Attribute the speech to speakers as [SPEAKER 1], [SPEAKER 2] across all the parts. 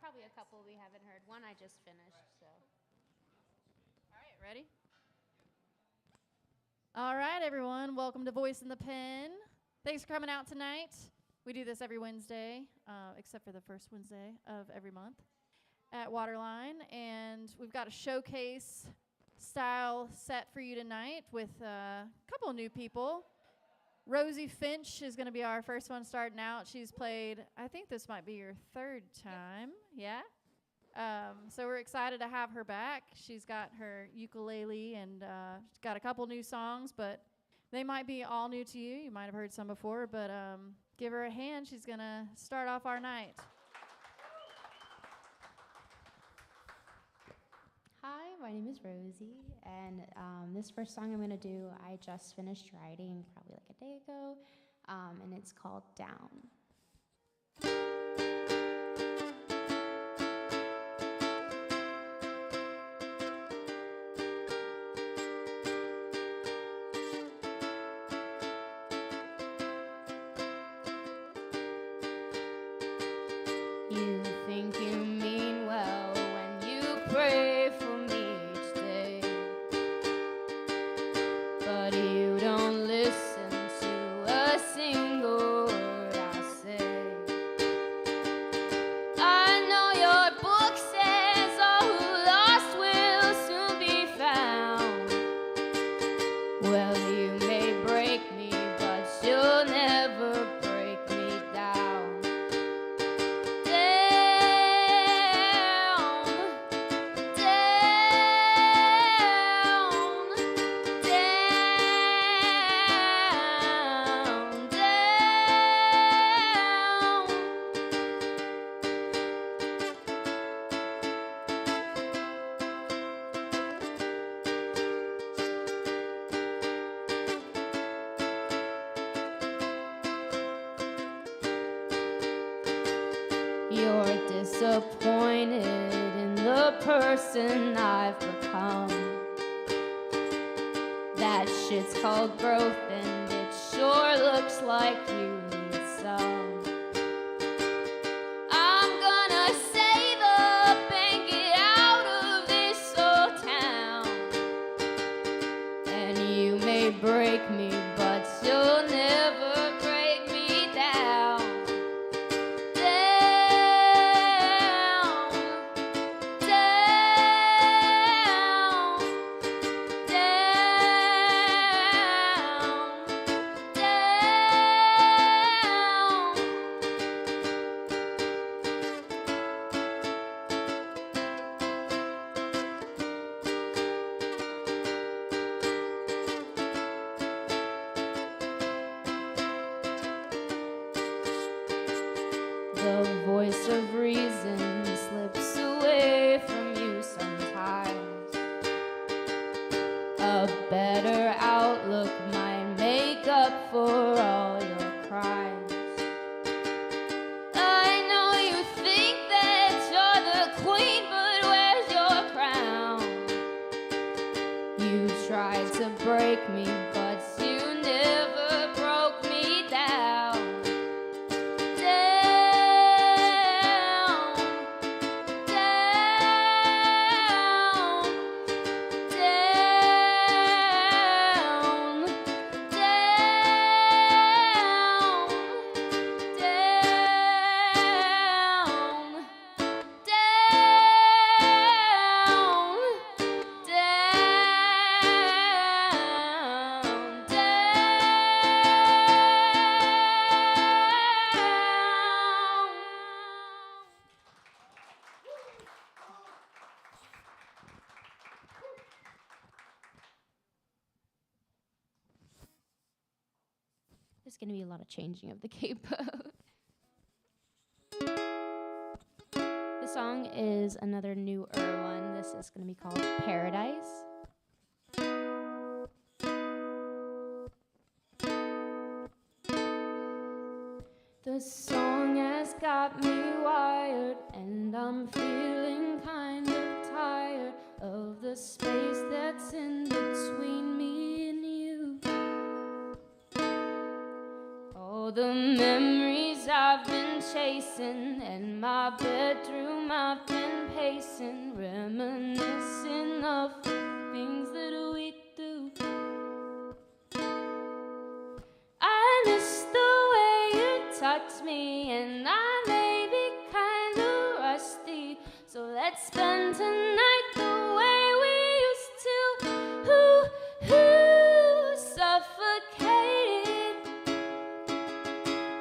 [SPEAKER 1] probably a couple we haven't heard. One I just finished, so.
[SPEAKER 2] All right, ready? All right, everyone. Welcome to Voice in the Pen. Thanks for coming out tonight. We do this every Wednesday, except for the first Wednesday of every month at Waterline. And we've got a showcase style set for you tonight with a couple of new people. Rosie Finch is going to be our first one starting out. She's played, I think this might be your third time. Yeah? So we're excited to have her back. She's got her ukulele and she's got a couple new songs, but they might be all new to you. You might have heard some before, but give her a hand. She's going to start off our night.
[SPEAKER 1] Hi, my name is Rosie, and this first song I'm going to do, I just finished writing probably like a day ago, and it's called Down. You think you mean well when you pray for me each day, but you don't listen to a single word I say. I know your book says all who lost will soon be found. Well, you may break me, but you'll never break me down. You're disappointed in the person I've become. That shit's called growth, and it sure looks like you need some. I'm gonna save up and get out of this old town. And you may break me, but you'll never break me down. The voice of reason slips away from you sometimes. A better outlook might make up for all your crimes. I know you think that you're the queen, but where's your crown? You tried to break me, but you never broke me down. There's going to be a lot of changing of the capo. The song is another newer one. This is going to be called Paradise. The song has got me wired, and I'm feeling kind of tired of the space that's in between me and you. All the memories I've been chasing. In my bedroom I've been pacing, reminiscing of things that we do. I miss the way you touch me, and I may be kinda rusty, so let's spend tonight the way we used to. Suffocated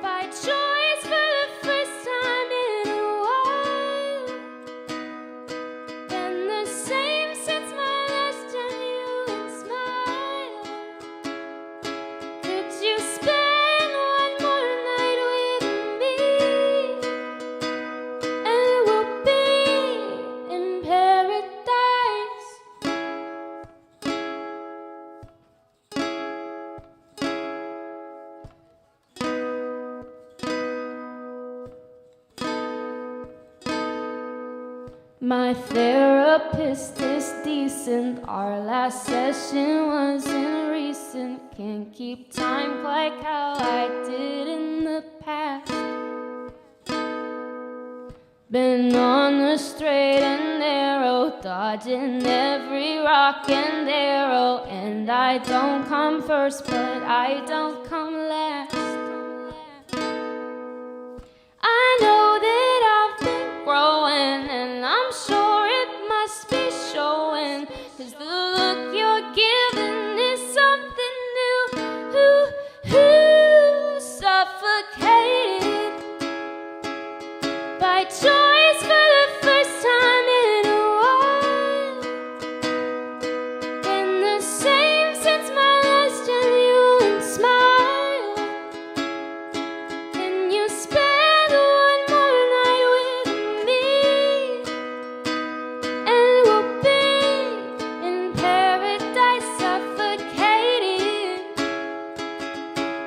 [SPEAKER 1] by choice for the first time in a while. Been the same since my last genuine smile. Could you spend one more night with me, and we'll be in paradise. My therapist is decent. Our last session wasn't recent. Can't keep time like how I did in the past. Been on the straight and narrow, dodging every rock and arrow. And I don't come first, but I don't come last. I know that I've been growing, and I'm sure it must be showing, 'cause the look you're giving is something new. Suffocated by choice for the first time in a while. Been the same since my last genuine smile. Can you spend one more night with me, and we'll be in paradise, suffocated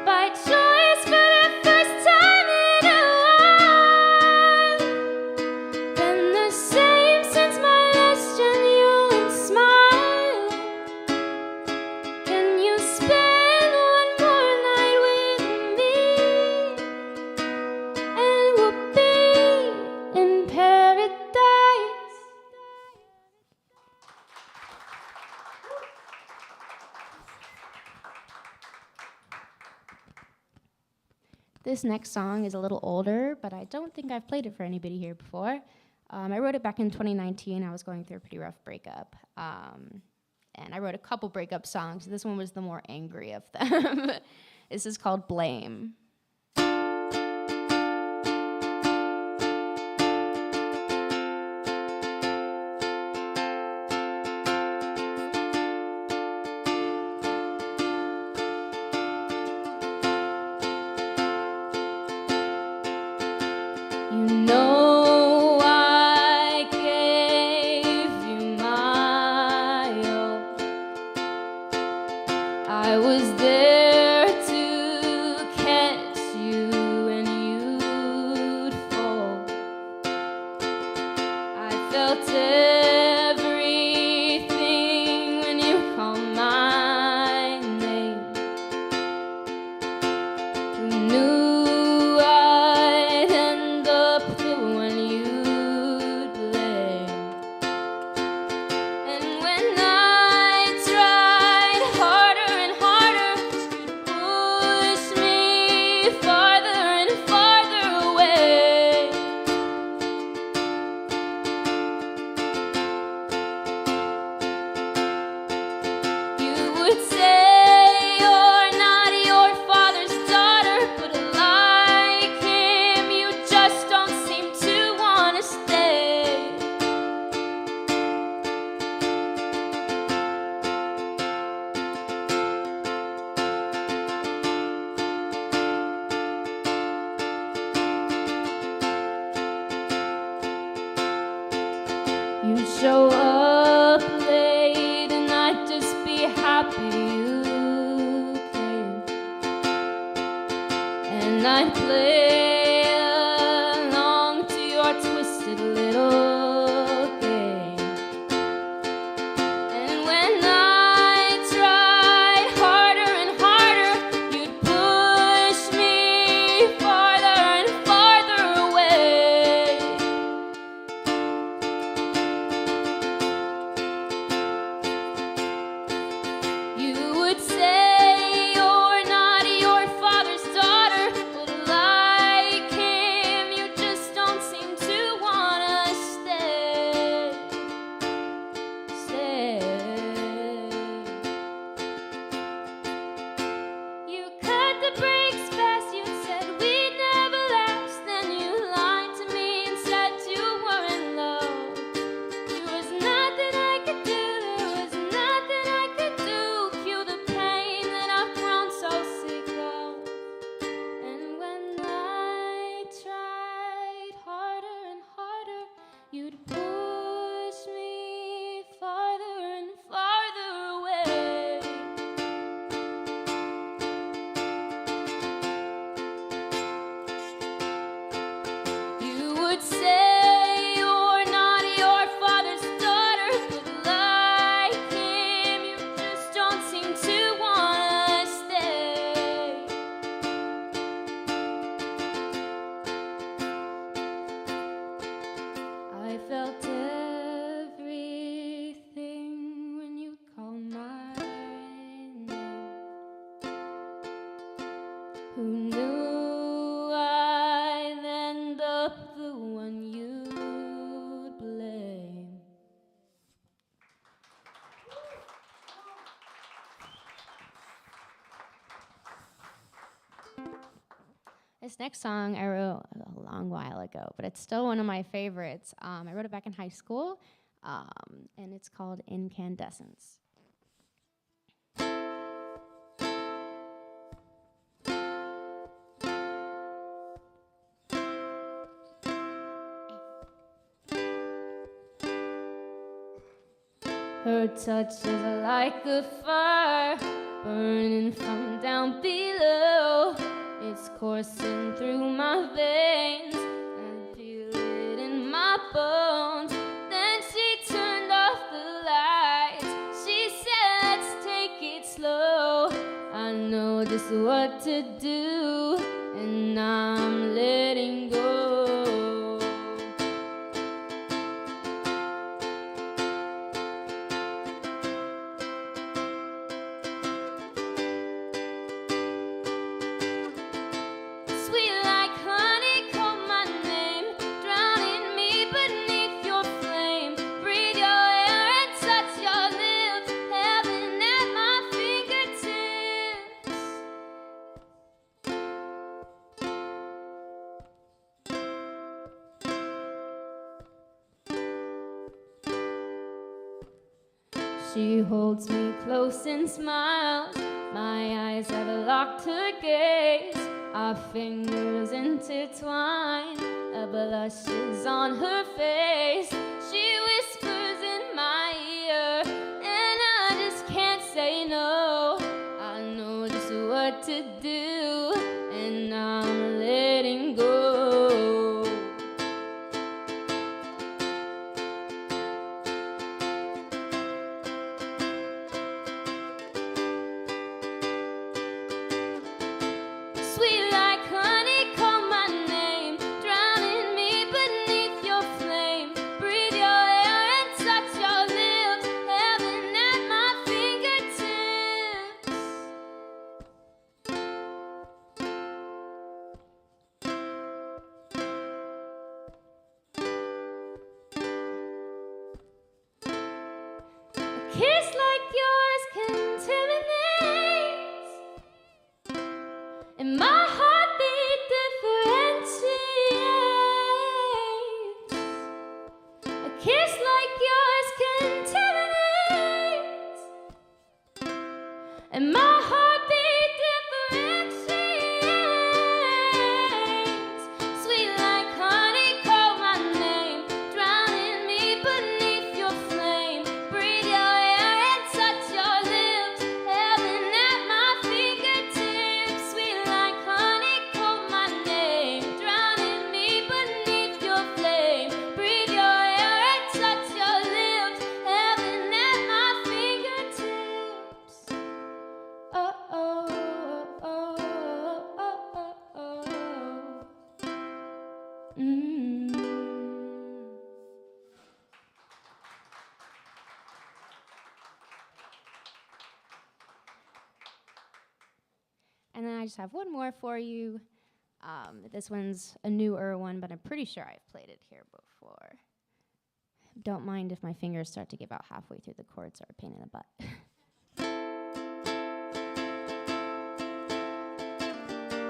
[SPEAKER 1] by choice for the first time in a while. Been the same since my last genuine smile. Can you spend one more night with me, and we'll be in paradise. This next song is a little older, but I don't think I've played it for anybody here before. I wrote it back in 2019. I was going through a pretty rough breakup. And I wrote a couple breakup songs. This one was the more angry of them. This is called Blame. You know I gave you my all. I was there to catch you when you'd fall. I felt everything when you called my name. Who knew I'd end up there when you'd blame? And when I tried harder and harder to push me farther and farther away, one you'd blame. This next song I wrote a long while ago, but it's still one of my favorites. I wrote it back in high school, and it's called Incandescence. Her touch is like a fire burning from down below. It's coursing through my veins, I feel it in my bones. Then she turned off the lights. She said, let's take it slow. I know just what to do, and I'm letting go. She holds me close and smiles. My eyes have locked her gaze. Our fingers intertwine. A blush is on her face. She whispers in my ear, and I just can't say no. I know just what to do, and I'm letting go. And then I just have one more for you. This one's a newer one, but I'm pretty sure I've played it here before. Don't mind if my fingers start to give out halfway through the chords are a pain in the butt.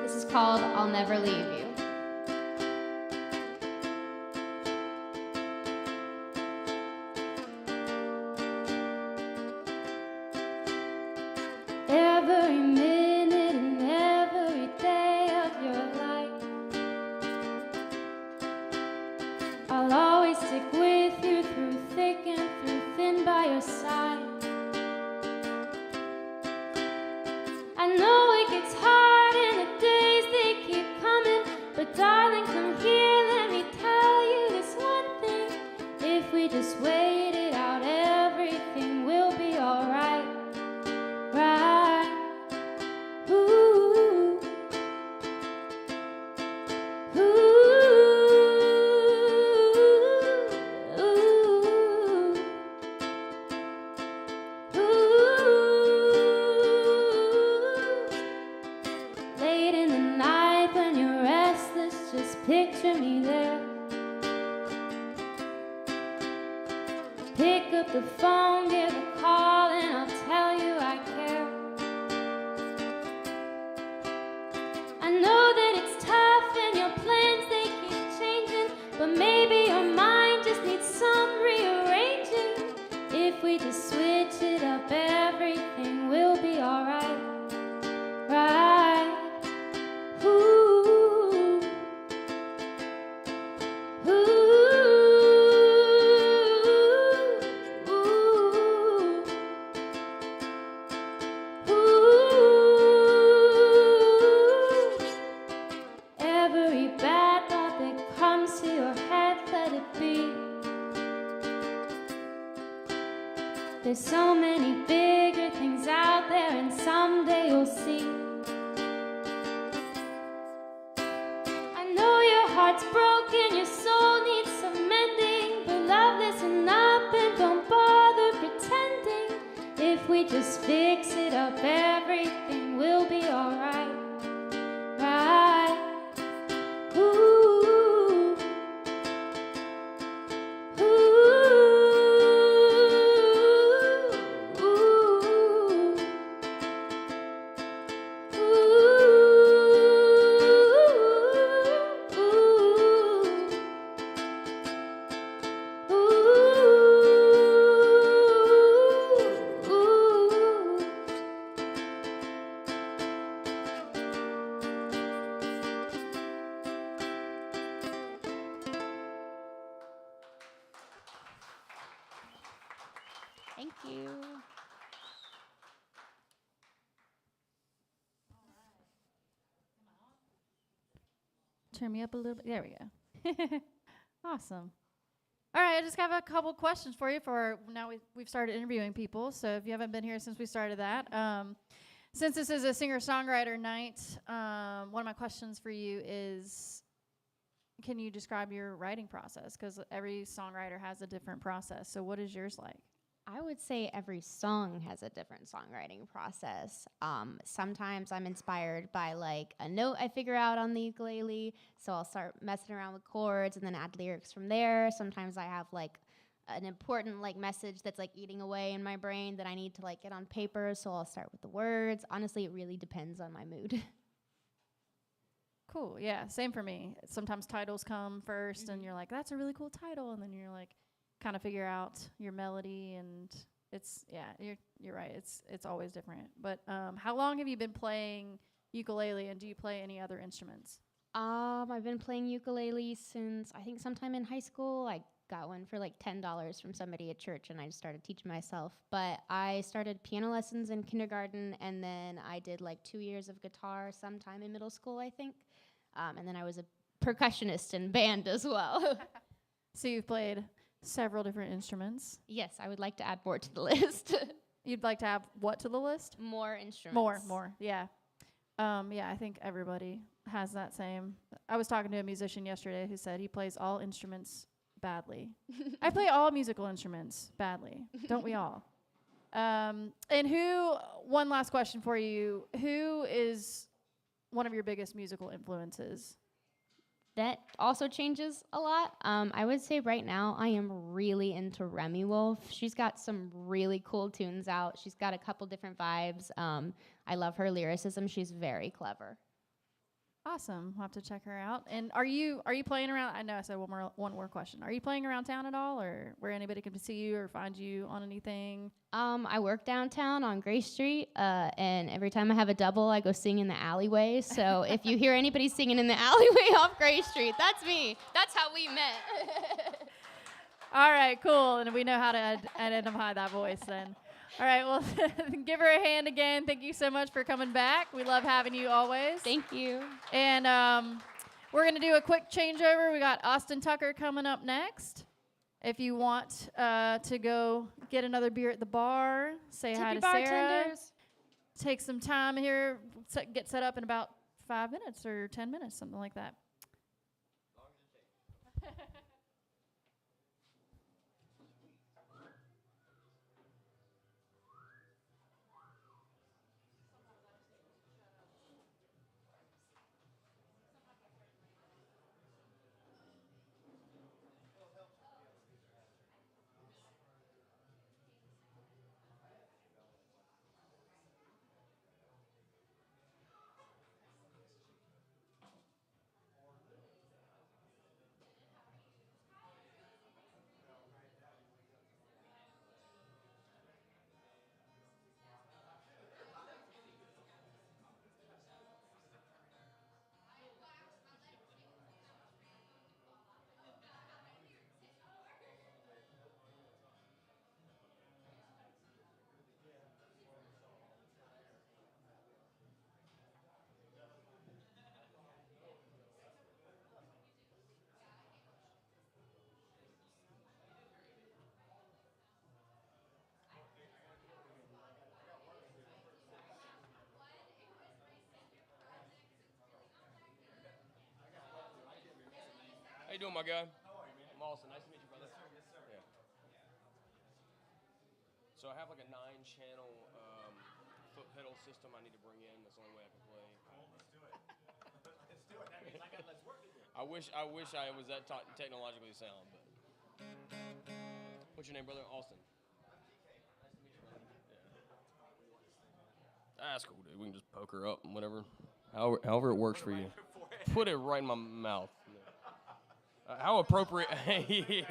[SPEAKER 1] This is called I'll Never Leave You. Every minute and every day of your life, I'll always stick with you through thick and through thin by your side. I know it gets hard and the days they keep coming, but darling, come here, let me tell you this one thing. If we just wait it out, everything will be alright. Right. Ooh. Ooh. Ooh. Late in the night when you're restless, just picture me there, pick up the phone, give a call, and I'll tell you I care. I know that it's tough and your plans, they keep changing, but maybe your mind just needs some rearranging. If we just switch it up, everything will be alright. Right? Ooh. Ooh. Ooh. Ooh. Every bad thought that comes to your head, let it be. There's so many bigger things out there, and someday you'll see. I know your heart's broken, your soul needs some mending, but love, listen up and don't bother pretending. If we just fix it up, everything will be alright. Right? Ooh. Thank you.
[SPEAKER 2] Turn me up a little bit. There we go. Awesome. All right, I just have a couple questions for you. For now, we've started interviewing people. So if you haven't been here since we started that, since this is a singer-songwriter night, one of my questions for you is, can you describe your writing process? Because every songwriter has a different process. So what is yours like?
[SPEAKER 3] I would say every song has a different songwriting process. Sometimes I'm inspired by like a note I figure out on the ukulele, so I'll start messing around with chords and then add lyrics from there. Sometimes I have like an important like message that's like eating away in my brain that I need to like get on paper, so I'll start with the words. Honestly, it really depends on my mood.
[SPEAKER 2] Cool, yeah, same for me. Sometimes titles come first, and you're like, that's a really cool title, and then you're like, kind of figure out your melody, and it's, yeah, you're right, it's always different. But how long have you been playing ukulele, and do you play any other instruments?
[SPEAKER 3] I've been playing ukulele since I think sometime in high school. I got one for like $10 from somebody at church, and I just started teaching myself. But I started piano lessons in kindergarten, and then I did like 2 years of guitar sometime in middle school, I think. And then I was a percussionist in band as well.
[SPEAKER 2] So you've played several different instruments.
[SPEAKER 3] Yes, I would like to add more to the list.
[SPEAKER 2] You'd like to add what to the list?
[SPEAKER 3] More instruments.
[SPEAKER 2] More, yeah. Yeah, I think everybody has that same. I was talking to a musician yesterday who said he plays all instruments badly. I play all musical instruments badly. Don't we all? And one last question for you. Who is one of your biggest musical influences?
[SPEAKER 3] That also changes a lot. I would say right now I am really into Remy Wolf. She's got some really cool tunes out. She's got a couple different vibes. I love her lyricism. She's very clever.
[SPEAKER 2] Awesome. We'll have to check her out. And are you playing around? I know I said one more question. Are you playing around town at all, or where anybody can see you or find you on anything?
[SPEAKER 3] I work downtown on Gray Street, and every time I have a double, I go sing in the alleyway. So if you hear anybody singing in the alleyway off Gray Street, that's me. That's how we met.
[SPEAKER 2] All right, cool. And we know how to identify that voice then. All right, well, give her a hand again. Thank you so much for coming back. We love having you always.
[SPEAKER 3] Thank you.
[SPEAKER 2] And we're going to do a quick changeover. We got Austin Tucker coming up next. If you want to go get another beer at the bar, say hi to Sarah. Take some time here, get set up in about 5 minutes or 10 minutes, something like that.
[SPEAKER 4] you doing, my guy? How are you, man? I'm Austin. Nice to meet you, brother. Yeah. So I have like a 9-channel foot pedal system I need to bring in. That's the only way I can play.
[SPEAKER 5] Well, let's do it. Let's do it. That means I got less work to do.
[SPEAKER 4] I wish I was that technologically sound, but. What's your name, brother? Austin. Nice to meet you, brother. Yeah. That's cool, dude. We can just poke her up and whatever. However it works for you. Put it right in my mouth. How appropriate. Yeah.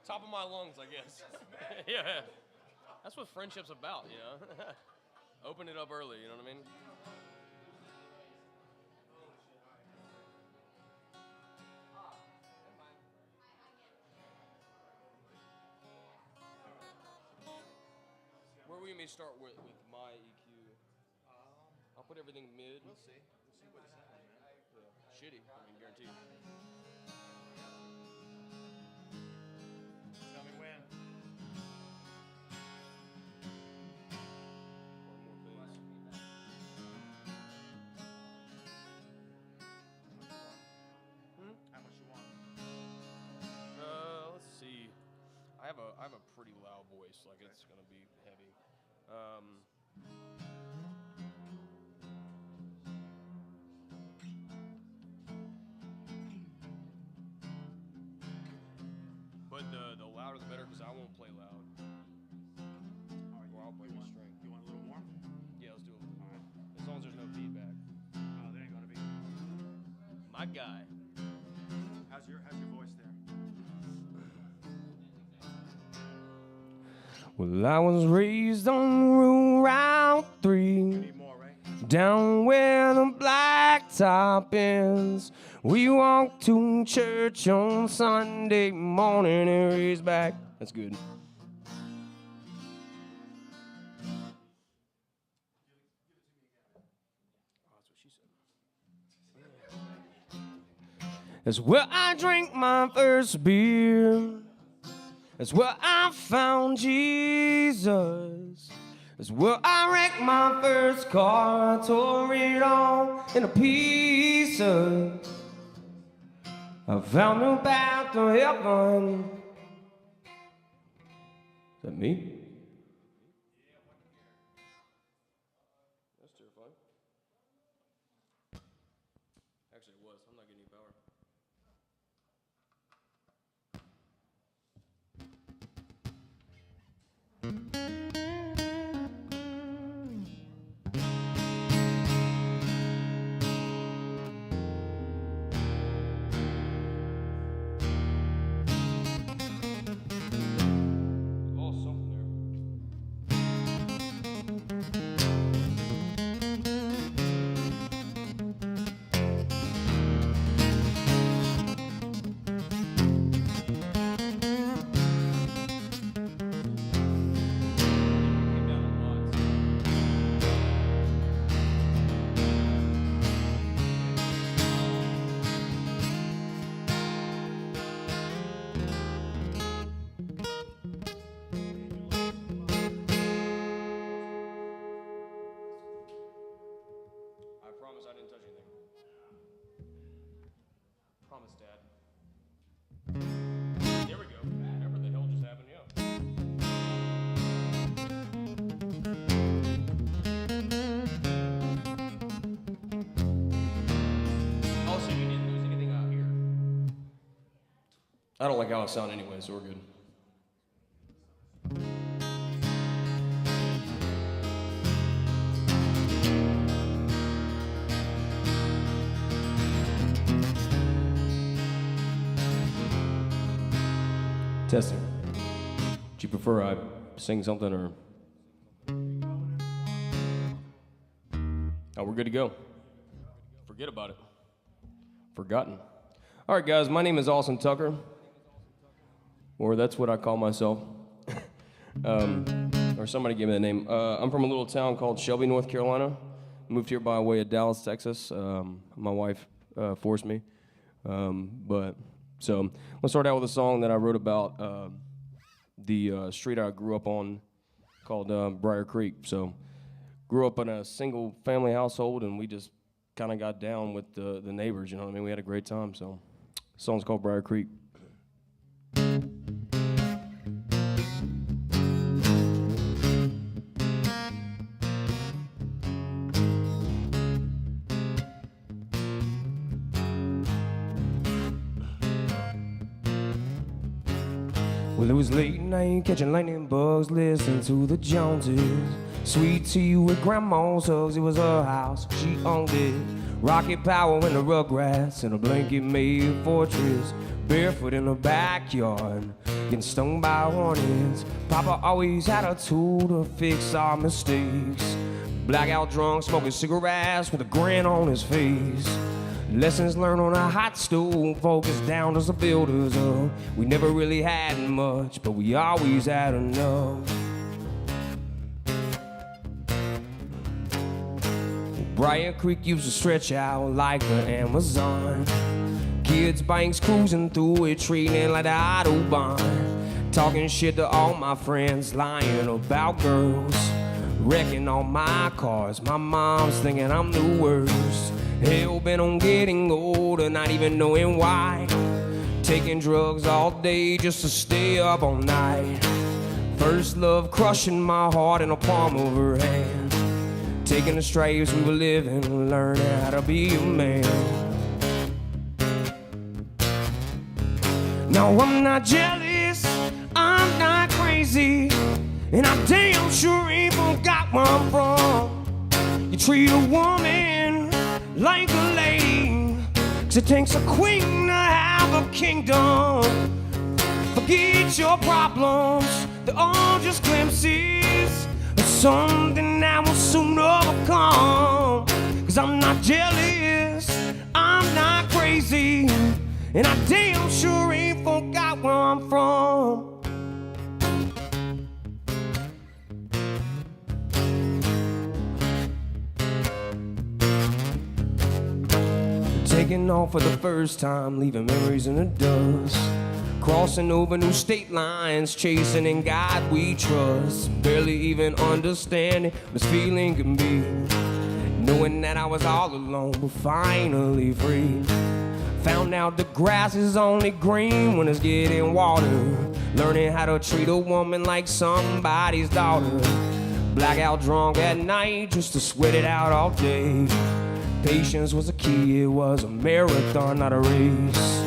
[SPEAKER 4] Top of my lungs, I guess. Yeah. That's what friendship's about, you know? Open it up early, you know what I mean? Where will you may start with my EQ? I'll put everything mid.
[SPEAKER 5] We'll see. We'll see what it sounds, man.
[SPEAKER 4] Yeah. Shitty, I mean, guaranteed.
[SPEAKER 5] Tell me when. How much you want?
[SPEAKER 4] Let's see. I have a pretty loud voice, like it's gonna be heavy. But the louder the better, because I won't play loud.
[SPEAKER 5] All right,
[SPEAKER 4] Or I'll play
[SPEAKER 5] you
[SPEAKER 4] with
[SPEAKER 5] want,
[SPEAKER 4] string.
[SPEAKER 5] you want a little more?
[SPEAKER 4] Yeah, let's do it.
[SPEAKER 5] All right.
[SPEAKER 4] As long as there's no feedback.
[SPEAKER 5] There ain't gonna be.
[SPEAKER 4] My guy.
[SPEAKER 5] How's your voice there?
[SPEAKER 4] Well, I was raised on Route 3.
[SPEAKER 5] You need more, right?
[SPEAKER 4] Down where the blacktop ends, we walk to church on Sunday morning and raise back. That's good. That's where I drank my first beer. That's where I found Jesus. That's where I wrecked my first car. I tore it all into pieces. I found the path to heaven. Is that me? That's terrifying. Actually, it was. I'm not getting any power. Lost something there. Came down a lot. I promise I didn't touch anything. Promise, Dad. There we go. Whatever the hell just happened, yeah. Also, you didn't lose anything out here. I don't like how I sound anyway, so we're good. Testing. Do you prefer I sing something or? Oh, we're good to go. Forget about it. Forgotten. All right, guys, my name is Austin Tucker, or that's what I call myself. Or somebody gave me that name. I'm from a little town called Shelby, North Carolina. Moved here by way of Dallas, Texas. My wife forced me. So let's start out with a song that I wrote about the street I grew up on called Brier Creek. So grew up in a single family household, and we just kind of got down with the neighbors, you know what I mean? We had a great time, so. The song's called Brier Creek. Well, it was late night, catching lightning bugs, listening to the Joneses. Sweet tea with grandma's hugs, it was her house, she owned it. Rocket power in the rugrats, and a blanket-made fortress. Barefoot in the backyard, getting stung by hornets. Papa always had a tool to fix our mistakes. Blackout drunk, smoking cigarettes with a grin on his face. Lessons learned on a hot stove, focused down as the builders up. We never really had much, but we always had enough. Brier Creek used to stretch out like the Amazon. Kids' bikes cruising through it, treating like the Autobahn. Talking shit to all my friends, lying about girls. Wrecking all my cars, my mom's thinking I'm the worst. Hell bent on getting older, not even knowing why. Taking drugs all day just to stay up all night. First love crushing my heart in the palm of her hand. Taking the stripes we were living, learning how to be a man. No, I'm not jealous, I'm not crazy, and I damn sure ain't forgot where I'm from. You treat a woman like a lady, 'cause it takes a queen to have a kingdom. Forget your problems, they're all just glimpses of something that will soon overcome. 'Cause I'm not jealous, I'm not crazy, and I damn sure ain't forgot where I'm from. Taking off for the first time, leaving memories in the dust. Crossing over new state lines, chasing in God we trust. Barely even understanding what this feeling can be. Knowing that I was all alone, but finally free. Found out the grass is only green when it's getting water. Learning how to treat a woman like somebody's daughter. Blackout drunk at night just to sweat it out all day. Patience was a key, it was a marathon, not a race.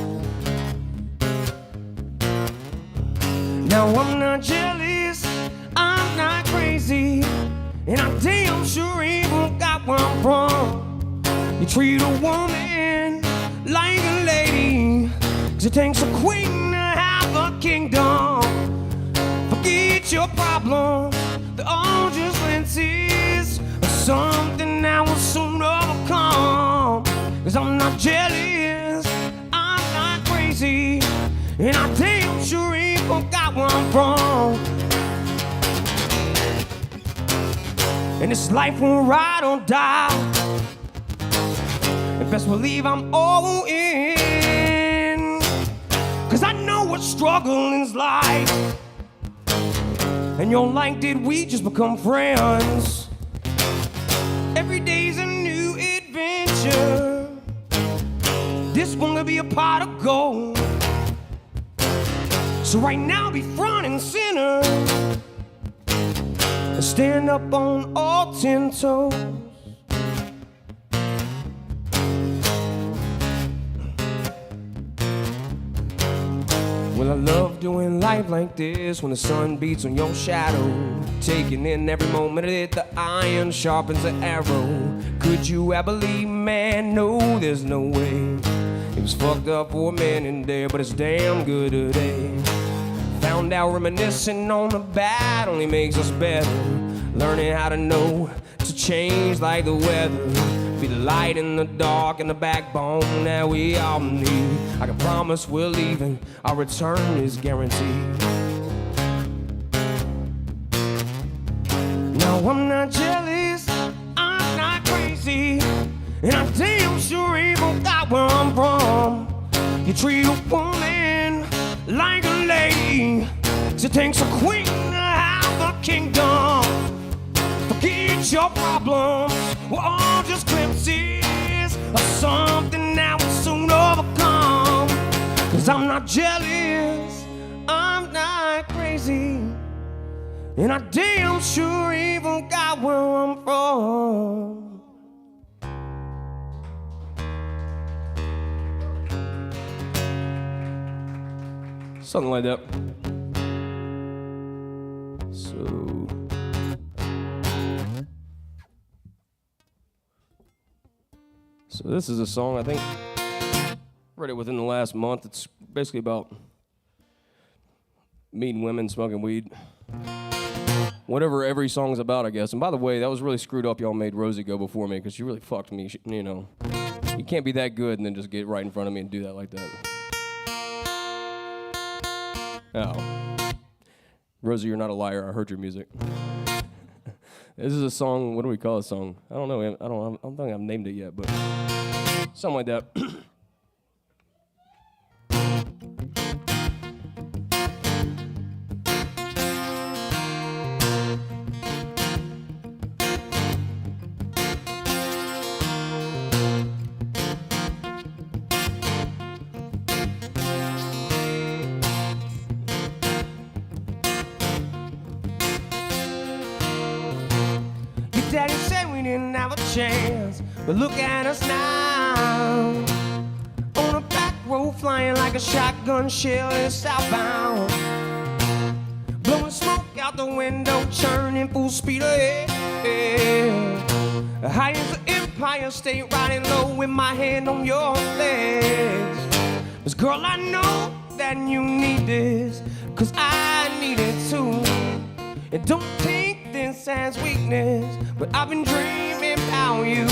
[SPEAKER 4] Now I'm not jealous, I'm not crazy, and I damn sure ain't forgot where I'm from. You treat a woman like a lady, 'cause it takes a queen to have a kingdom. Forget your problems, they're all just lenses of something that will soon overcome. 'Cause I'm not jealous, I'm not crazy, and I damn sure ain't forgot where I'm from. And this life won't ride or die, and best believe I'm all in. 'Cause I know what struggling's like, and you're like, did we just become friends? Every day's a new adventure, this one gonna be a pot of gold. So right now be front and center, and stand up on all 10 toes. Well, I love doing life like this, when the sun beats on your shadow, taking in every moment of it, the iron sharpens the arrow. Could you ever believe, man? No, there's no way. It was fucked up for a minute there, but it's damn good today. Found out reminiscing on the bad only makes us better. Learning how to know to change like the weather. Be the light in the dark and the backbone that we all need. I can promise we're leaving, our return is guaranteed. No, I'm not jealous, I'm not crazy, and I damn sure ain't forgot where I'm from. You treat a woman like a lady, 'cause it takes a queen to have a kingdom. Forget your problems, we're all just glimpses or something that will soon overcome. 'Cause I'm not jealous, I'm not crazy, and I damn sure even got where I'm from. Something like that. So this is a song, I think, read it within the last month. It's basically about meeting women, smoking weed. Whatever every song's about, I guess. And by the way, that was really screwed up. Y'all made Rosie go before me because she really fucked me. She, you know, you can't be that good and then just get right in front of me and do that like that. Oh. Rosie, you're not a liar. I heard your music. This is a song. What do we call this song? I don't know. I don't think I've named it yet, but something like that. Daddy said we didn't have a chance, but look at us now. On a back road flying like a shotgun shell in southbound. Blowing smoke out the window, churning full speed ahead. High as the Empire State, riding low with my hand on your legs. 'Cause girl, I know that you need this, 'cause I need it too. And don't take this as weakness, but I've been dreaming about you.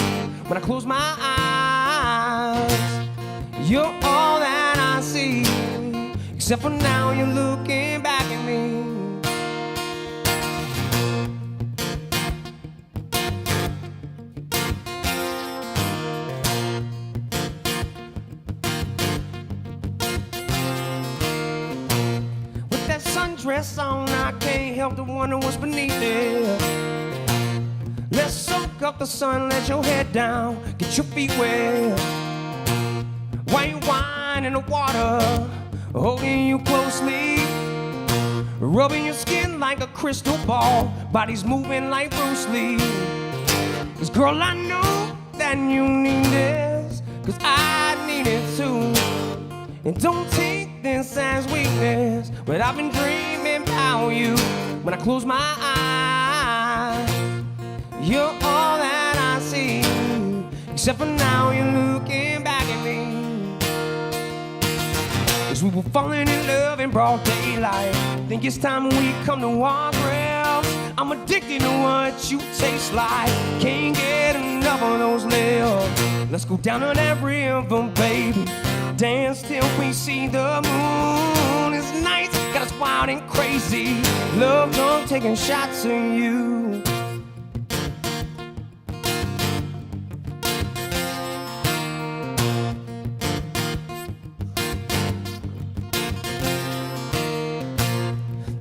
[SPEAKER 4] When I close my eyes, you're all that I see. Except for now, you're looking back at me. With that sundress on, I can't help to wonder what's beneath it. Let's soak up the sun, let your head down, get your feet wet. While you whine in the water, holding you closely, rubbing your skin like a crystal ball, body's moving like Bruce Lee. 'Cause girl, I know that you need this, 'cause I need it too. And don't take this as weakness, but I've been dreaming about you. When I close my eyes, you're all that I see. Except for now, you're looking back at me. 'Cause we were falling in love in broad daylight. Think it's time we come to our graves. I'm addicted to what you taste like. Can't get enough of those lips. Let's go down to that river, baby. Dance till we see the moon. It's night, got us wild and crazy. Love drunk, taking shots of you.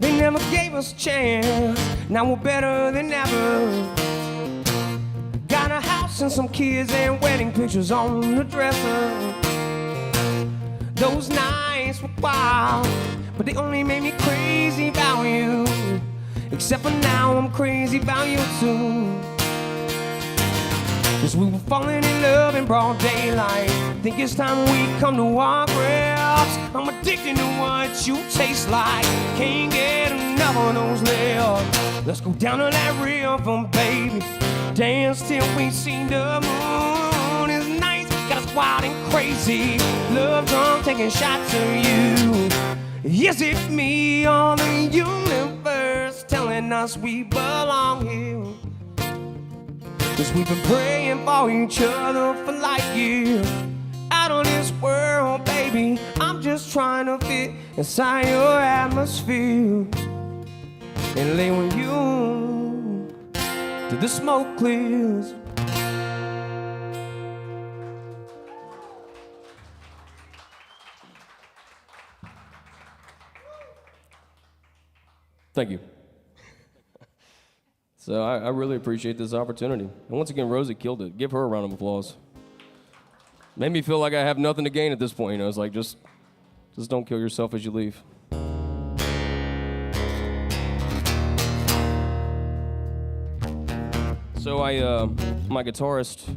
[SPEAKER 4] They never gave us a chance. Now we're better than ever. Got a house and some kids and wedding pictures on the dresser. Those nights were wild, but they only made me crazy about you. Except for now, I'm crazy about you too. 'Cause we were falling in love in broad daylight. Think it's time we come to our graves. I'm addicted to what you taste like. Can't get enough of those lips. Let's go down to that river, baby. Dance till we see the moon. It's night, got us wild and crazy. Love drunk, taking shots of you. Is it me or the universe telling us we belong here? 'Cause we've been praying for each other for like years. Out of this world, baby, I'm just trying to fit inside your atmosphere and lay with you till the smoke clears. Thank you. So I really appreciate this opportunity. And once again, Rosie killed it. Give her a round of applause. Made me feel like I have nothing to gain at this point. You know, it's like just don't kill yourself as you leave. So my guitarist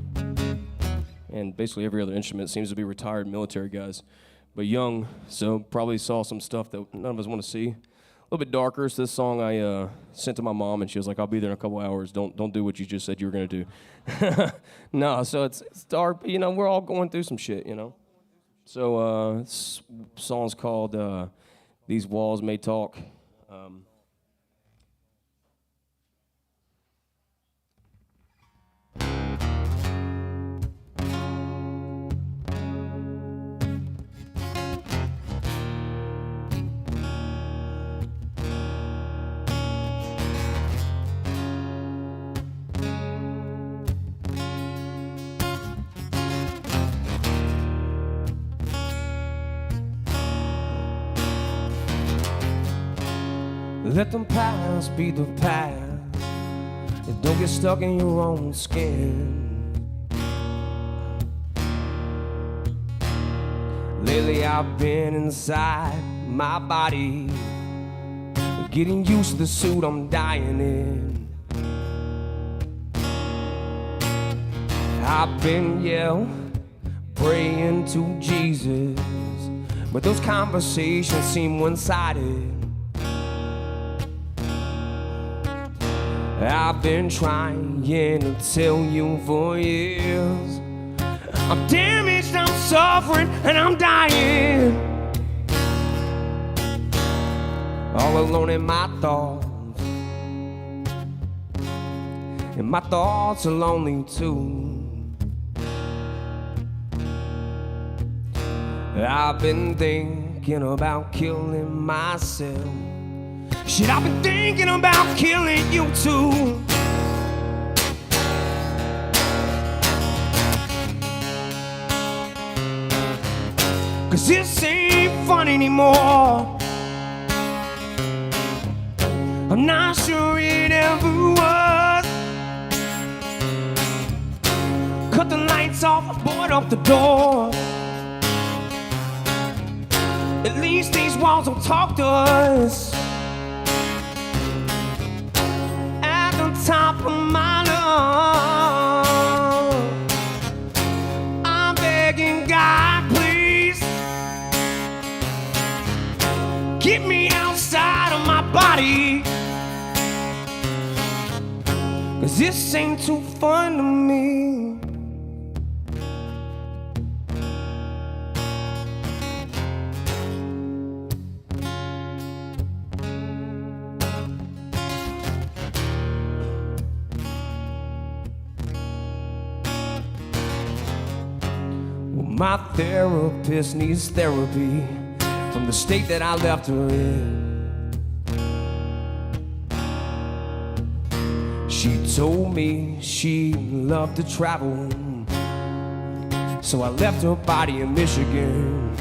[SPEAKER 4] and basically every other instrument seems to be retired military guys, but young, so probably saw some stuff that none of us want to see. A little bit darker. So this song I sent to my mom, and she was like, "I'll be there in a couple hours. Don't do what you just said you were gonna do." No, so it's dark. But, you know, we're all going through some shit. You know. So this song's called "These Walls May Talk." Let them past be the past, and don't get stuck in your own skin. Lately I've been inside my body, getting used to the suit I'm dying in. I've been praying to Jesus, but those conversations seem one-sided. I've been trying to tell you for years, I'm damaged, I'm suffering, and I'm dying. All alone in my thoughts, and my thoughts are lonely too. I've been thinking about killing myself. Shit, I've been thinking about killing you too. Cause this ain't fun anymore. I'm not sure it ever was. Cut the lights off, board up the door. At least these walls don't talk to us. Top of my love, I'm begging God, please get me outside of my body, cause this ain't too fun to me. My therapist needs therapy from the state that I left her in. She told me she loved to travel, so I left her body in Michigan.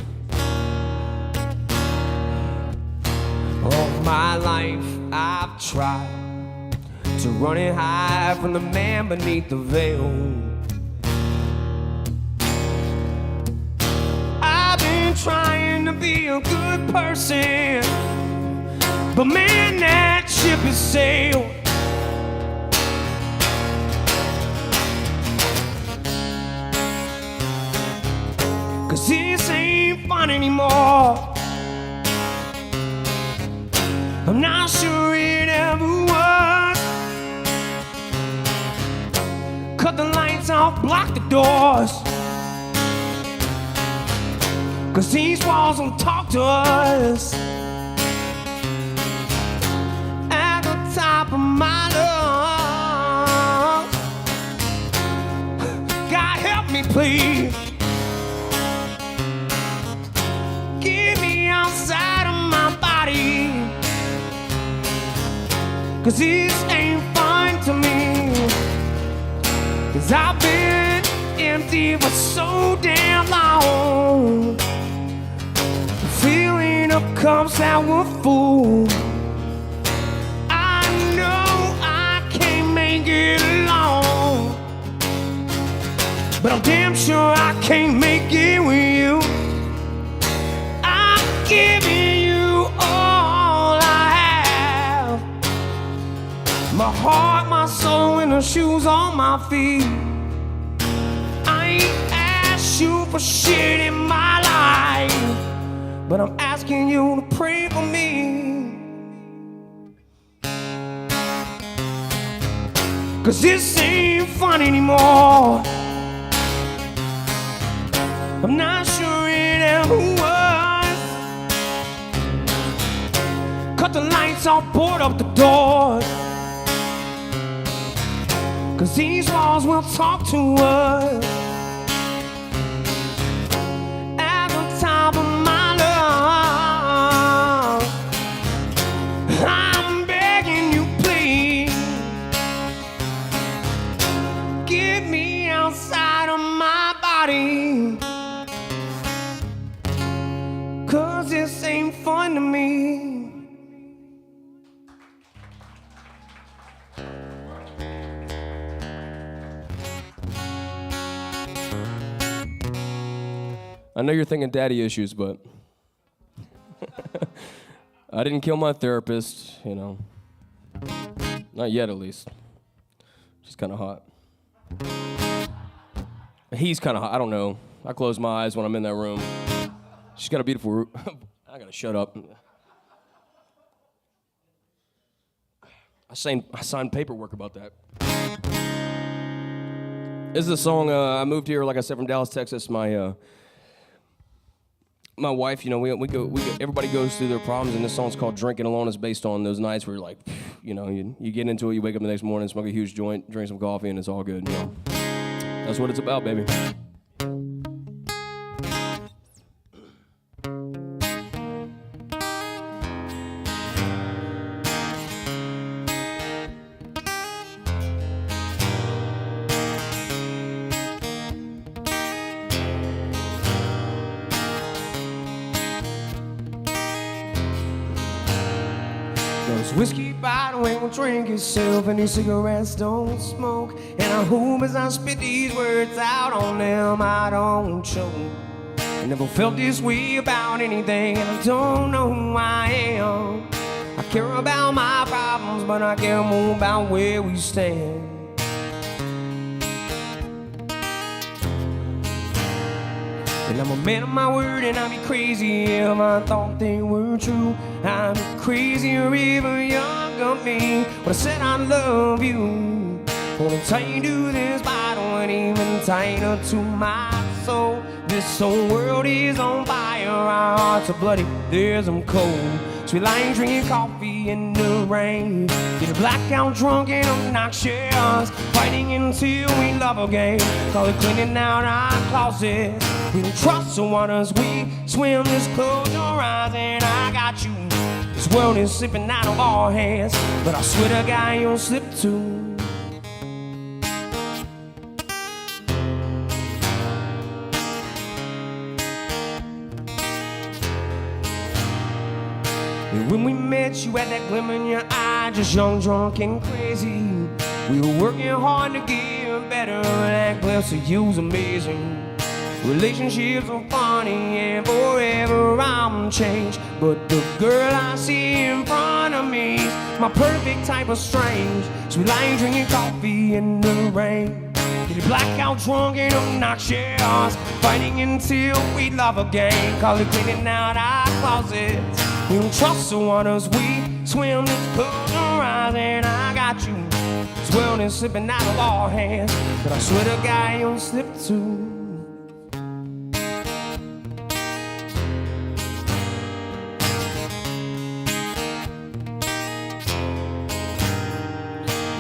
[SPEAKER 4] All my life I've tried to run and hide from the man beneath the veil. Trying to be a good person, but man, that ship has sailed. Cause this ain't fun anymore. I'm not sure it ever was. Cut the lights off, block the doors, cause these walls don't talk to us. At the top of my lungs, God help me please, get me outside of my body, cause this ain't fun to me. Cause I've been empty for so damn long, filling up cups that were full. I know I can't make it alone. but I'm damn sure I can't make it with you. I'm giving you all I have, my heart, my soul, and the shoes on my feet. I ain't asked you for shit in my life, but I'm asking you to pray for me. 'Cause this ain't fun anymore. I'm not sure it ever was. Cut the lights off, board up the doors. 'Cause these walls will talk to us. At the top of my love, I'm begging you, please, get me outside of my body. 'Cause this ain't fun to me. I know you're thinking daddy issues, but I didn't kill my therapist, you know. Not yet, at least. She's kind of hot. He's kind of hot. I don't know. I close my eyes when I'm in that room. She's got a beautiful I gotta shut up. I signed paperwork about that. This is a song, I moved here, like I said, from Dallas, Texas. My wife, you know, we go, everybody goes through their problems, and this song's called Drinking Alone. It's based on those nights where you're like, you know, you get into it, you wake up the next morning, smoke a huge joint, drink some coffee, and it's all good, you know. That's what it's about, baby. Those whiskey bottle ain't gonna drink itself, and these cigarettes don't smoke. And I hope as I spit these words out on them, I don't choke. I never felt this way about anything, and I don't know who I am. I care about my problems, but I care more about where we stand. And I'm a man of my word, and I'd be crazy if I thought they were true. I'd be crazier if a younger me would have said I love you. Wanna tie you to this bottle and even tighter to my soul. This whole world is on fire, our hearts are bloody, there's them cold. So we lie drinking coffee in the rain, get blackout drunk and obnoxious, fighting until we love again. Call it cleaning out our closets. We don't trust the waters we swim, just close your eyes and I got you. This world is slipping out of our hands, but I swear to God you'll slip too. And when we met, you had that glimmer in your eye, just young, drunk, and crazy. We were working hard to get better, that glimpse of you was amazing. Relationships are funny and forever I'm changed, but the girl I see in front of me is my perfect type of strange. So we lie drinking coffee in the rain, get blackout drunk and obnoxious, fighting until we love again. Call it cleaning out our closets. We don't trust the waters we swim, just close our eyes and I got you. This world is slipping out of our hands, but I swear to God you'll slip too.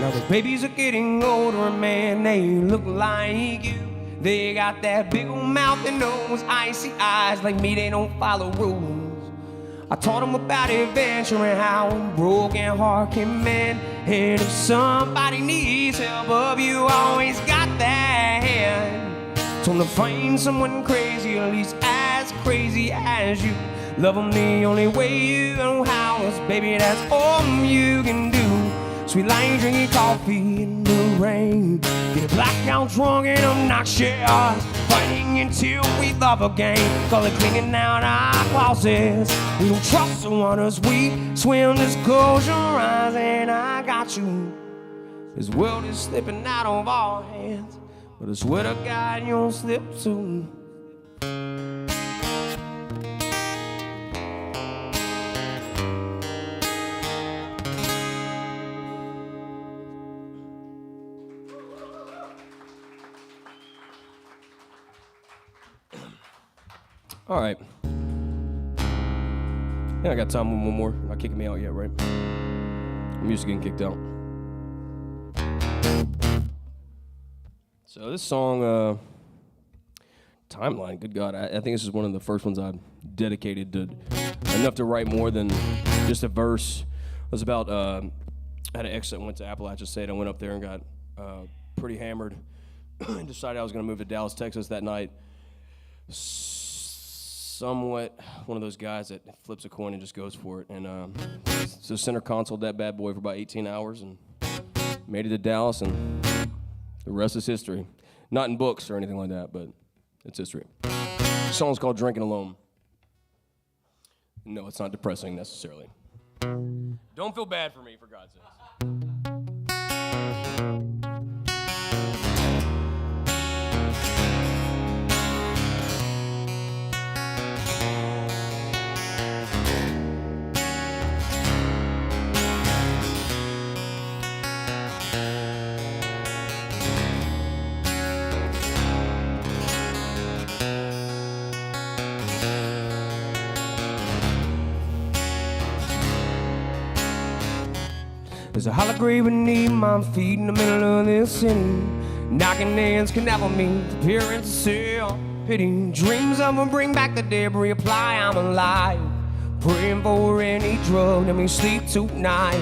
[SPEAKER 4] Now the babies are getting older, man, they look like you. They got that big old mouth and those icy eyes. Like me, they don't follow rules. I taught them about adventure and how a broken heart can mend. And if somebody needs help, up, you always got that hand. Told them to find someone crazy, at least as crazy as you. Love them the only way you know how, is baby, that's all you can do. So we lie drinking coffee in the rain. Get blackout drunk and obnoxious, fighting until we love again. Call it cleaning out our closets. We don't trust the waters we swim. Just close your eyes and I got you. This world is slipping out of our hands, but I swear to God you don't slip too. All right. Yeah, I got time for one more. Not kicking me out yet, right? I'm used to getting kicked out. So this song, Timeline, good God, I think this is one of the first ones I've dedicated to enough to write more than just a verse. It was about, I had an ex that went to Appalachia State. I went up there and got pretty hammered and decided I was going to move to Dallas, Texas that night. Somewhat one of those guys that flips a coin and just goes for it. And so center console that bad boy for about 18 hours and made it to Dallas, and the rest is history. Not in books or anything like that, but it's history. The song's called Drinking Alone. No, it's not depressing necessarily. Don't feel bad for me, for God's sakes. There's a hollow grave beneath my feet in the middle of this city. Knocking hands can never meet the appearance of self-pity. Dreams of them bring back the dead, reapply, I'm alive. Praying for any drug, let me sleep tonight.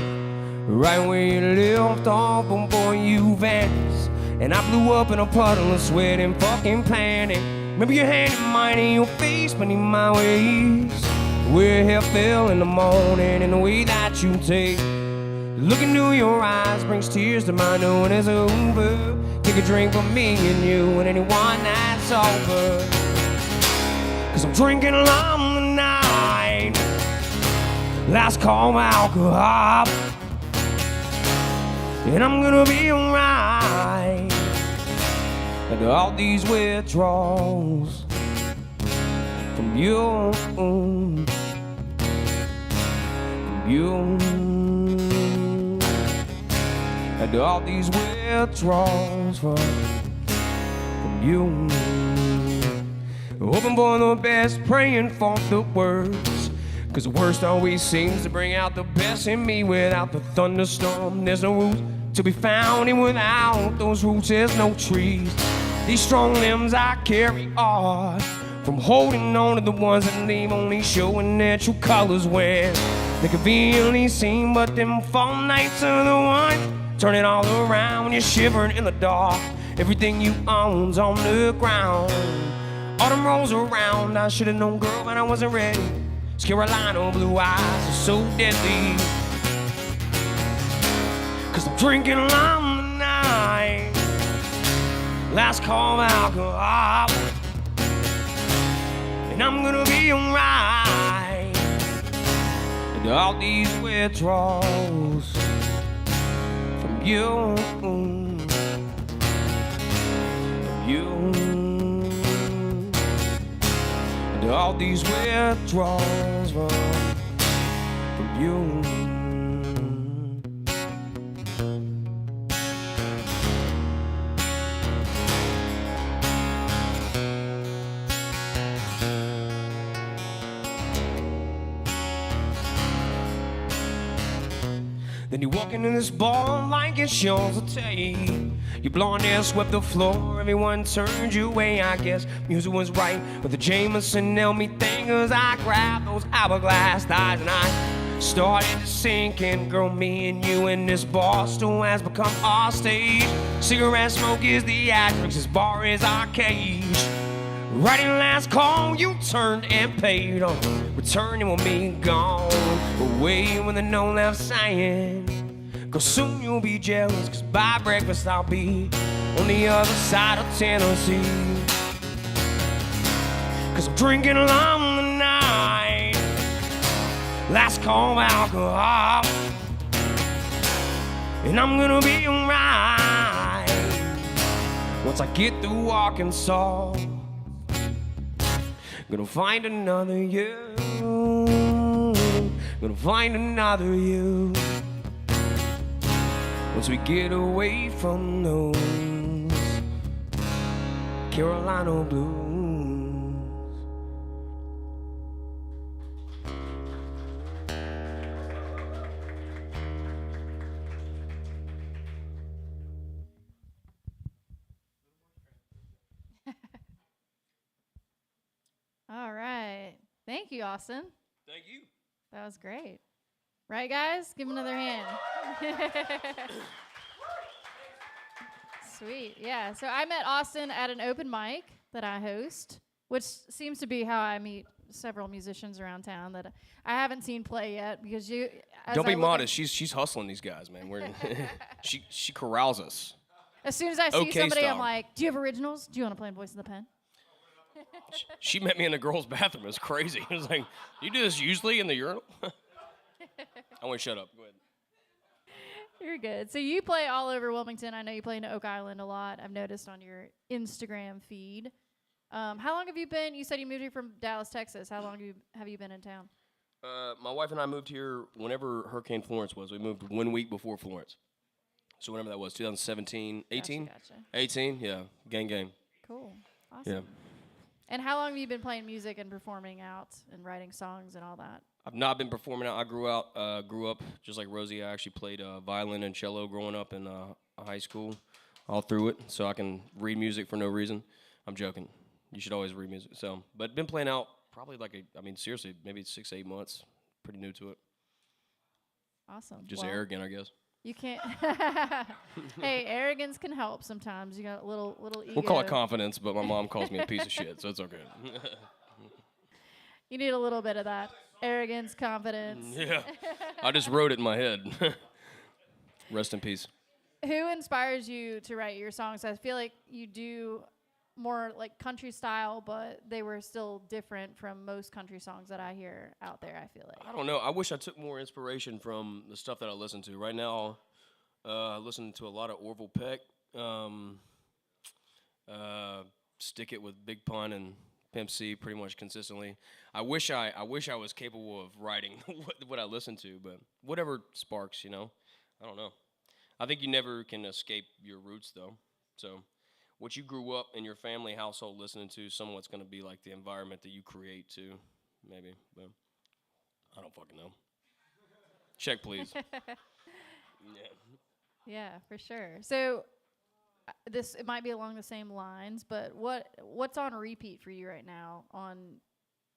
[SPEAKER 4] Right where you left off before you vanished. And I blew up in a puddle of sweat and fucking panic. Remember your hand in mine and your face beneath my waist. Where hair fell in the morning and the way that you take. Look into your eyes brings tears to mine when it's over. Take a drink for me and you and anyone that's over. Cause I'm drinking along the night. Last call my alcohol. And I'm gonna be alright. After all these withdrawals from you. From you. After all these withdrawals from you. Hoping for the best, praying for the worst. Cause the worst always seems to bring out the best in me. Without the thunderstorm, there's no roots to be found. And without those roots, there's no trees. These strong limbs I carry on from holding on to the ones that leave only showing their true colors when they conveniently seen. But them fall nights are the ones turn it all around when you're shivering in the dark. Everything you own's on the ground. Autumn rolls around. I should've known, girl, but I wasn't ready. These Carolina blue eyes are so deadly. Cause I'm drinking along the night. Last call of alcohol. And I'm gonna be alright. And all these withdrawals from you. And all these withdrawals from you. Then you walk into this bar like it's yours to take. Your blonde hair swept the floor, everyone turned your way. I guess music was right, but the Jameson held me fingers. I grabbed those hourglass thighs and I started to sink in. Girl, me and you in this bar still has become our stage. Cigarette smoke is the actress, this bar is our cage. Right in last call, you turned and paid on. Returning with me gone, away with a no left saying. 'Cause soon you'll be jealous, 'cause by breakfast I'll be on the other side of Tennessee. 'Cause I'm drinking along the night, last call alcohol, and I'm gonna be alright once I get through Arkansas. Gonna find another you, gonna find another you once we get away from those Carolina blues.
[SPEAKER 2] All right. Thank you, Austin.
[SPEAKER 4] Thank you.
[SPEAKER 2] That was great. Right, guys? Give him another hand. Sweet. Yeah. So I met Austin at an open mic that I host, which seems to be how I meet several musicians around town that I haven't seen play yet because you.
[SPEAKER 4] Don't be modest. She's hustling these guys, man. We're she corrals us.
[SPEAKER 2] As soon as I see
[SPEAKER 4] Okay
[SPEAKER 2] somebody,
[SPEAKER 4] style.
[SPEAKER 2] I'm like, "Do you have originals? Do you want to play Voice in the Pen?"
[SPEAKER 4] She met me in the girls' bathroom. It was crazy. It was like, you do this usually in the urinal? I want to shut up. Go ahead.
[SPEAKER 2] You're good. So you play all over Wilmington. I know you play in Oak Island a lot. I've noticed on your Instagram feed. How long have you been? You said you moved here from Dallas, Texas. How long have you been in town?
[SPEAKER 4] My wife and I moved here whenever Hurricane Florence was. We moved 1 week before Florence. So whenever that was, 2017, 18?
[SPEAKER 2] Gotcha.
[SPEAKER 4] 18, yeah. Gang.
[SPEAKER 2] Cool. Awesome.
[SPEAKER 4] Yeah.
[SPEAKER 2] And how long have you been playing music and performing out and writing songs and all that?
[SPEAKER 4] I've not been performing out. I grew up just like Rosie. I actually played violin and cello growing up in high school, all through it. So I can read music for no reason. I'm joking. You should always read music. So, but been playing out probably seriously, maybe 6 to 8 months. Pretty new to it.
[SPEAKER 2] Awesome.
[SPEAKER 4] Just
[SPEAKER 2] Well,
[SPEAKER 4] arrogant, I guess.
[SPEAKER 2] You can't. Hey, arrogance can help sometimes. You got a little ego.
[SPEAKER 4] We'll call it confidence, but my mom calls me a piece of shit, so it's okay.
[SPEAKER 2] You need a little bit of that. Arrogance, confidence.
[SPEAKER 4] Yeah. I just wrote it in my head. Rest in peace.
[SPEAKER 2] Who inspires you to write your songs? I feel like you do more like country style, but they were still different from most country songs that I hear out there, I feel like.
[SPEAKER 4] I don't know. I wish I took more inspiration from the stuff that I listen to. Right now, I listen to a lot of Orville Peck. Stick It with Big Pun and Pimp C pretty much consistently. I wish I was capable of writing what I listen to, but whatever sparks, I don't know. I think you never can escape your roots, though. So what you grew up in your family household listening to, somewhat's going to be like the environment that you create too, maybe. But I don't fucking know. Check, please.
[SPEAKER 2] Yeah, for sure. So it might be along the same lines, but what's on repeat for you right now on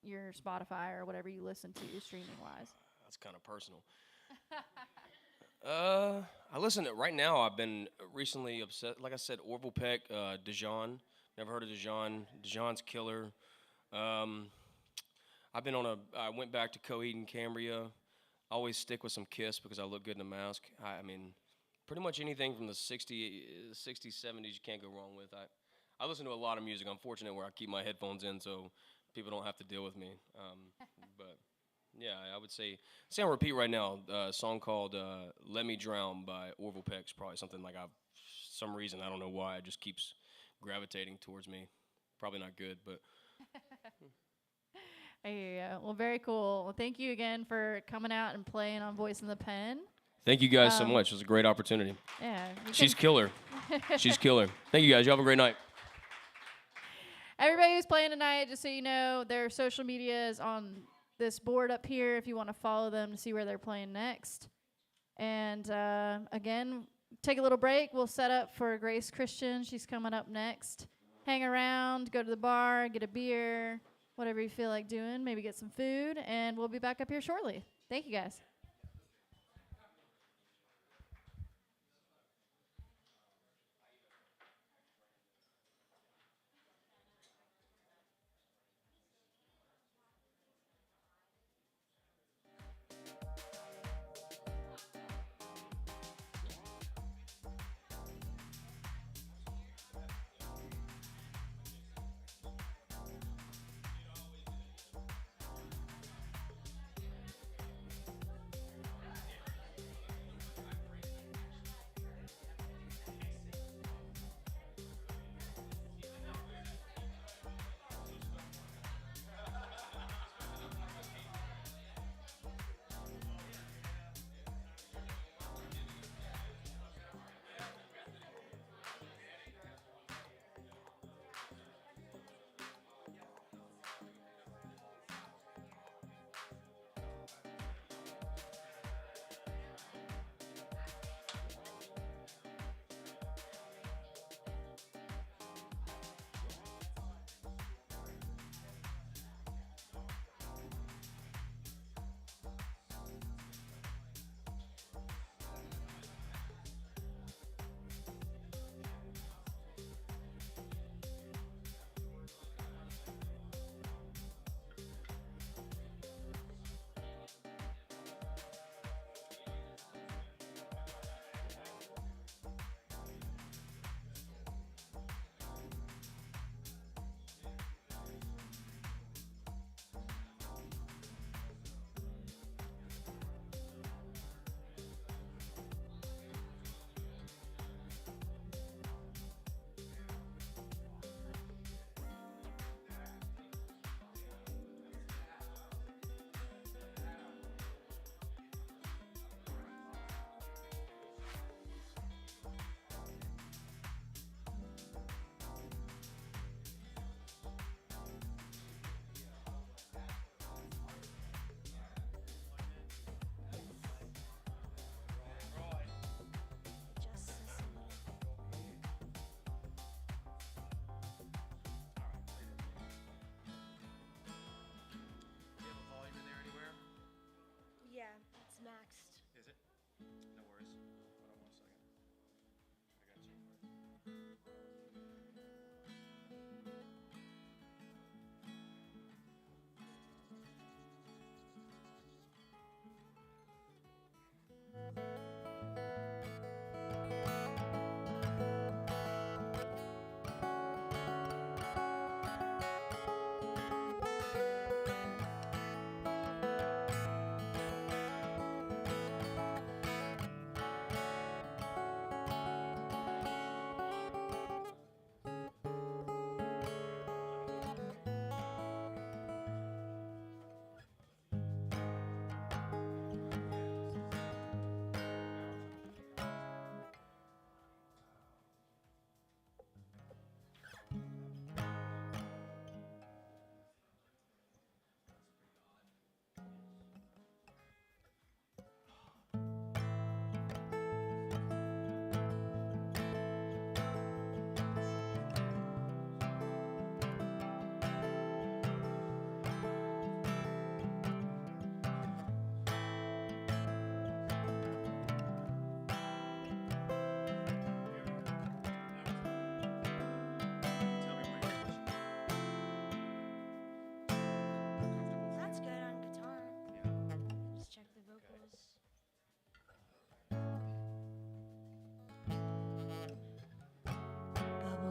[SPEAKER 2] your Spotify or whatever you listen to streaming wise?
[SPEAKER 4] That's kind of personal. I listen to right now. I've been recently upset. Like I said, Orville Peck, Dijon. Never heard of Dijon. Dijon's killer. I went back to Coheed and Cambria. I always stick with some Kiss because I look good in a mask. I mean, pretty much anything from the 60s, 70s you can't go wrong with. I listen to a lot of music. I'm fortunate where I keep my headphones in so people don't have to deal with me. But yeah, I would say on repeat right now, a song called Let Me Drown by Orville Peck's probably something like some reason, I don't know why, it just keeps gravitating towards me. Probably not good, but.
[SPEAKER 2] I hear you. Well, very cool. Well, thank you again for coming out and playing on Voice in the Pen.
[SPEAKER 4] Thank you guys so much. It was a great opportunity.
[SPEAKER 2] Yeah.
[SPEAKER 4] She's killer. She's killer. Thank you guys. You have a great night.
[SPEAKER 2] Everybody who's playing tonight, just so you know, their social media is on this board up here if you want to follow them to see where they're playing next. And again, take a little break. We'll set up for Grace Christian. She's coming up next. Hang around, go to the bar, get a beer, whatever you feel like doing. Maybe get some food, and we'll be back up here shortly. Thank you, guys.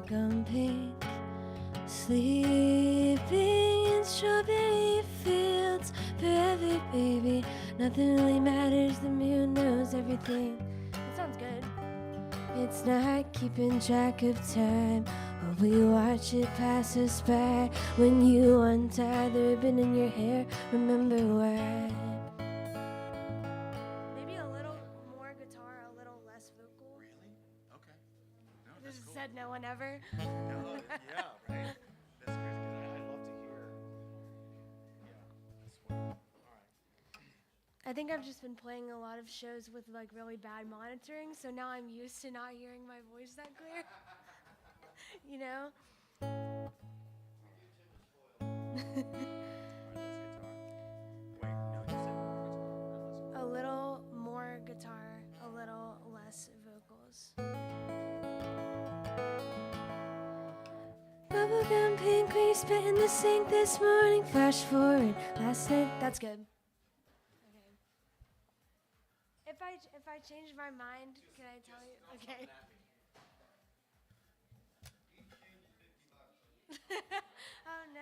[SPEAKER 6] bubblegum pink, sleeping in strawberry fields forever, baby. Nothing really matters, the moon knows everything. That sounds good. It's not keeping track of time, while we watch it pass us by. When you untie the ribbon in your hair, remember why. Maybe a little more guitar, a little less vocal.
[SPEAKER 5] Really? Okay. No,
[SPEAKER 6] This
[SPEAKER 5] that's
[SPEAKER 6] is
[SPEAKER 5] cool.
[SPEAKER 6] said no one ever.
[SPEAKER 5] No, yeah, right? That's crazy, because I'd love to hear. Yeah, that's what. All right.
[SPEAKER 6] I think I've just been playing a lot of shows with like really bad monitoring, so now I'm used to not hearing my voice that clear. You know?
[SPEAKER 5] All right, less guitar. Wait, no, you said more guitar.
[SPEAKER 6] A little more guitar, a little less vocals. Bubblegum pink, we spit in the sink this morning. Flash forward, last night. That's good. Okay. If I change my mind, can I tell you? Okay. Oh no.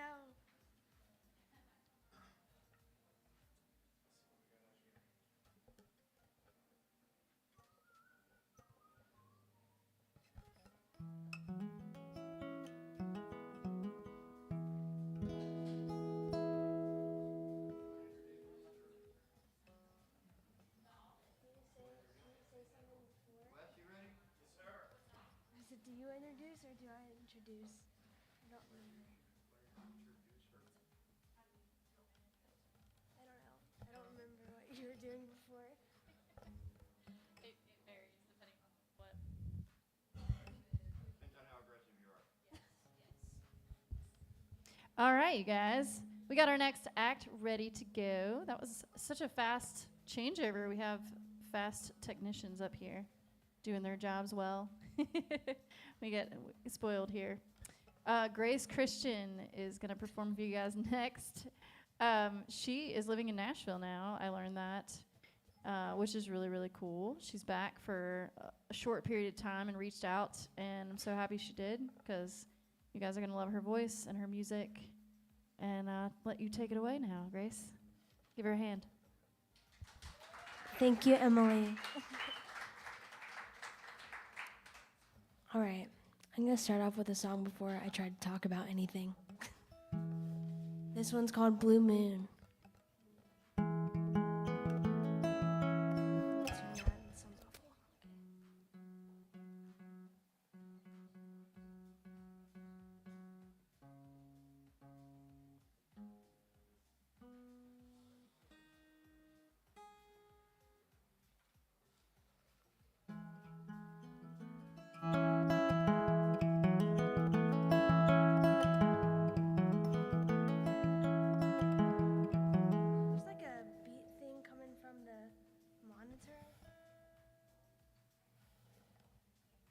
[SPEAKER 6] Is it, do you introduce or do I introduce? I don't remember. I don't know. I don't remember what you were doing before.
[SPEAKER 2] It varies depending on what.
[SPEAKER 5] Depends on how aggressive you are.
[SPEAKER 2] All right, you guys. We got our next act ready to go. That was such a fast changeover. We have fast technicians up here doing their jobs well. We get spoiled here. Grace Christian is going to perform for you guys next. She is living in Nashville now. I learned that, which is really, really cool. She's back for a short period of time and reached out, and I'm so happy she did because you guys are going to love her voice and her music. And let you take it away now, Grace. Give her a hand.
[SPEAKER 6] Thank you, Emily. All right, I'm gonna start off with a song before I try to talk about anything. This one's called Blue Moon. There's like a beat thing coming from the monitor.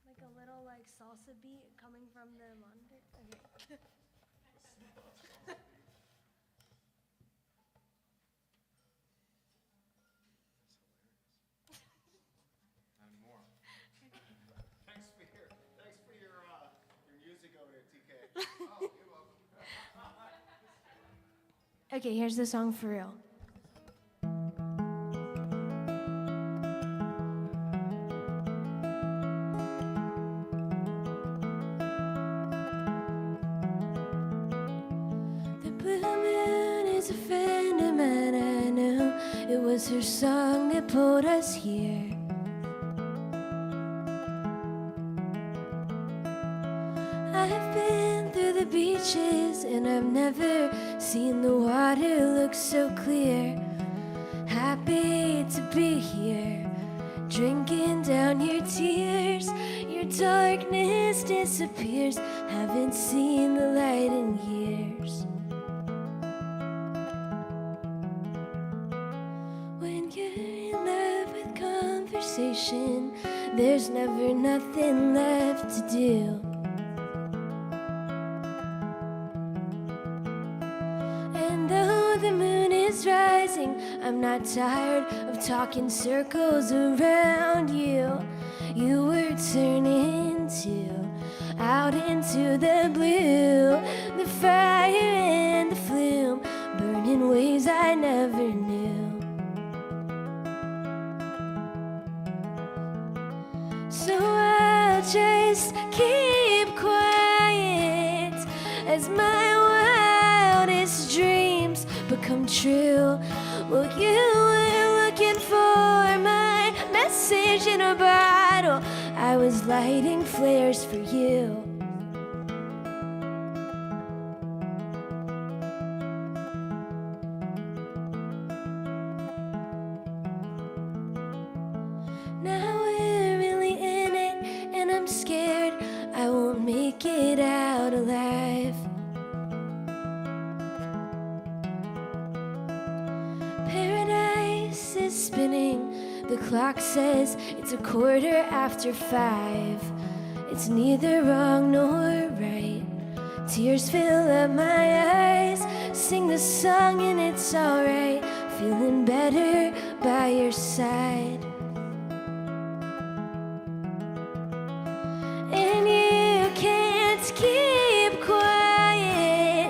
[SPEAKER 6] Like a little like salsa beat coming from the monitor. Okay.
[SPEAKER 5] Not anymore. Thanks for your music over there, TK. Oh, you're welcome.
[SPEAKER 6] Okay, here's the song for real. The blue moon is a friend of mine, I know. It was her song that pulled us here. I've been through the beaches and I've never seen the water look so clear. Happy to be here, drinking down your tears. Your darkness disappears. Haven't seen the light in years. When you're in love with conversation, there's never nothing left to do. And though the moon is rising sing. I'm not tired of talking circles around you. You were turning out into the blue, the fire and the flume, burning ways I never knew. So I'll just keep quiet as my wildest dreams become true. Well, you were looking for my message in a bottle. I was lighting flares for you. Now we're really in it, and I'm scared I won't make it out alive. Paradise is spinning. The clock says it's 5:15. It's neither wrong nor right. Tears fill up my eyes. Sing the song and it's alright. Feeling better by your side. And you can't keep quiet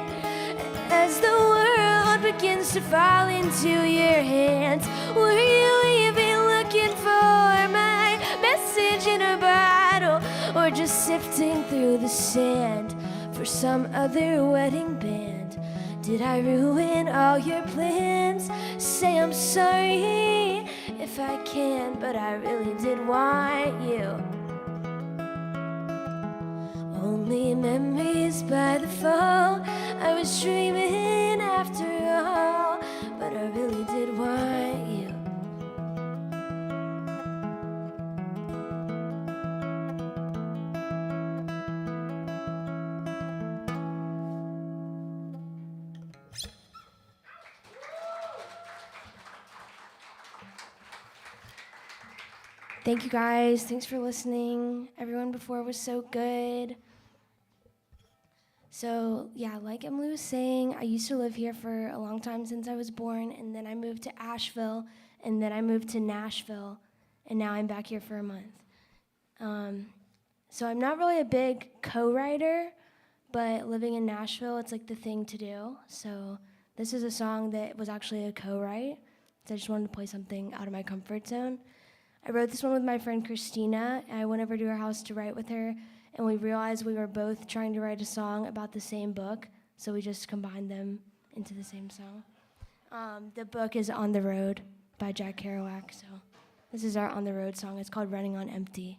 [SPEAKER 6] as the world begins to fall into your hands. Were you even looking for my message in a bottle, or just sifting through the sand for some other wedding band? Did I ruin all your plans? Say I'm sorry if I can, but I really did want you. Only memories by the fall. I was dreaming after all, but I really did want you. Thank you guys. Thanks for listening. Everyone before was so good. So yeah, like Emily was saying, I used to live here for a long time since I was born, and then I moved to Asheville, and then I moved to Nashville, and now I'm back here for a month. So I'm not really a big co-writer, but living in Nashville, it's like the thing to do. So this is a song that was actually a co-write, so I just wanted to play something out of my comfort zone. I wrote this one with my friend Christina. I went over to her house to write with her, and we realized we were both trying to write a song about the same book, so we just combined them into the same song. The book is On the Road by Jack Kerouac, so this is our On the Road song. It's called Running on Empty.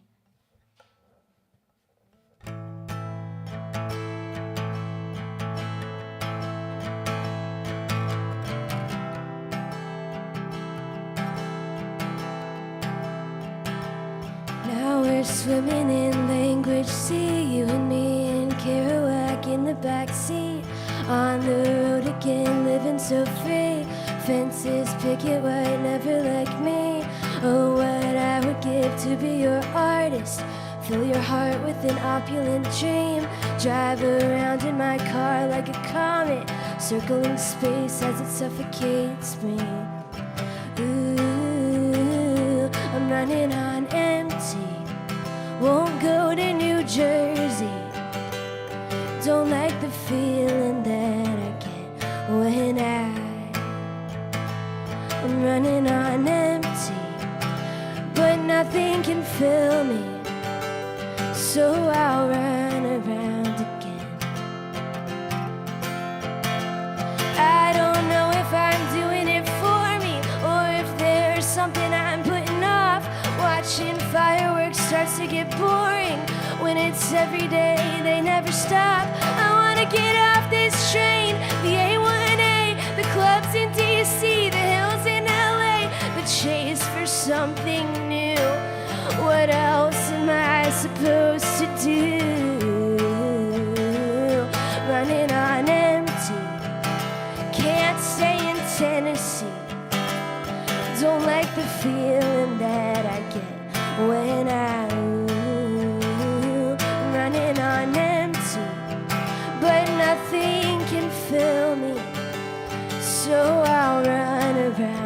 [SPEAKER 6] Now we're swimming in language, see you and me and Kerouac in the backseat. On the road again, living so free. Fences, picket white, never like me. Oh, what I would give to be your artist. Fill your heart with an opulent dream. Drive around in my car like a comet, circling space as it suffocates me. Ooh, I'm running on empty. Won't go to New Jersey. Don't like the feeling that I get when I'm running on empty, but nothing can fill me, so I'll run around again. I don't know if I'm doing it for me, or if there's something I'm putting off. Watching fireworks starts to get boring when it's every day, they never stop. I wanna get off this train, the A1A, the clubs in DC, the hills in LA, the chase for something new. What else am I supposed to do? Running on empty, can't stay in Tennessee. Don't like the feeling that I get when I'm running on empty, but nothing can fill me, so I'll run around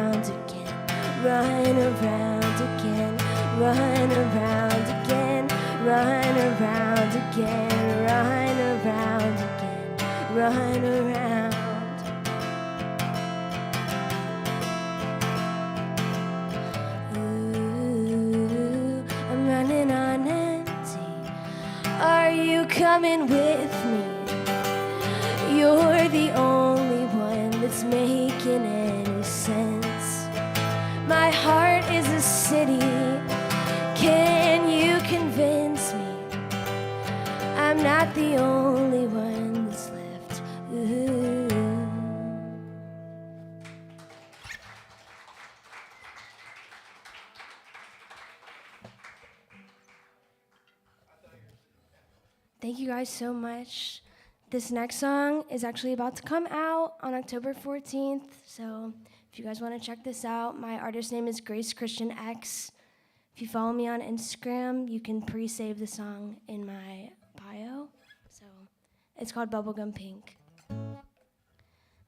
[SPEAKER 6] run around again, run around again, run around again, run around again, run around. Ooh, I'm running on empty. Are you coming with me? You're the only one that's making any sense. My heart is a city. Can you convince me? I'm not the only one that's left. Ooh. Thank you guys so much. This next song is actually about to come out on October 14th, so if you guys want to check this out, my artist name is Grace Christian X. If you follow me on Instagram, you can pre-save the song in my bio. So it's called Bubblegum Pink.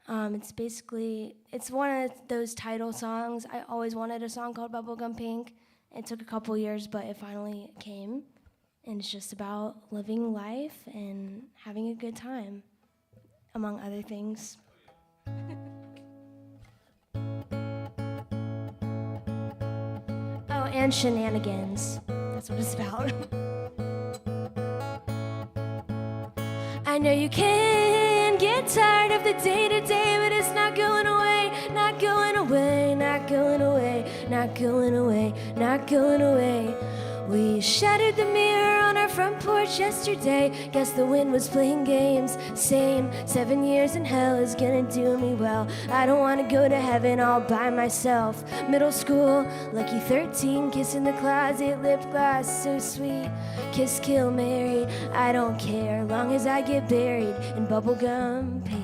[SPEAKER 6] It's one of those title songs. I always wanted a song called Bubblegum Pink. It took a couple years, but it finally came. And it's just about living life and having a good time, among other things. Oh, and shenanigans. That's what it's about. I know you can get tired of the day-to-day, but it's not going away, not going away, not going away, not going away, not going away. We shattered the mirror on our front porch yesterday. Guess the wind was playing games. Same, 7 years in hell is gonna do me well. I don't wanna go to heaven all by myself. Middle school, lucky 13, kissing the closet, lip gloss, so sweet. Kiss, kill, marry, I don't care, long as I get buried in bubblegum pink.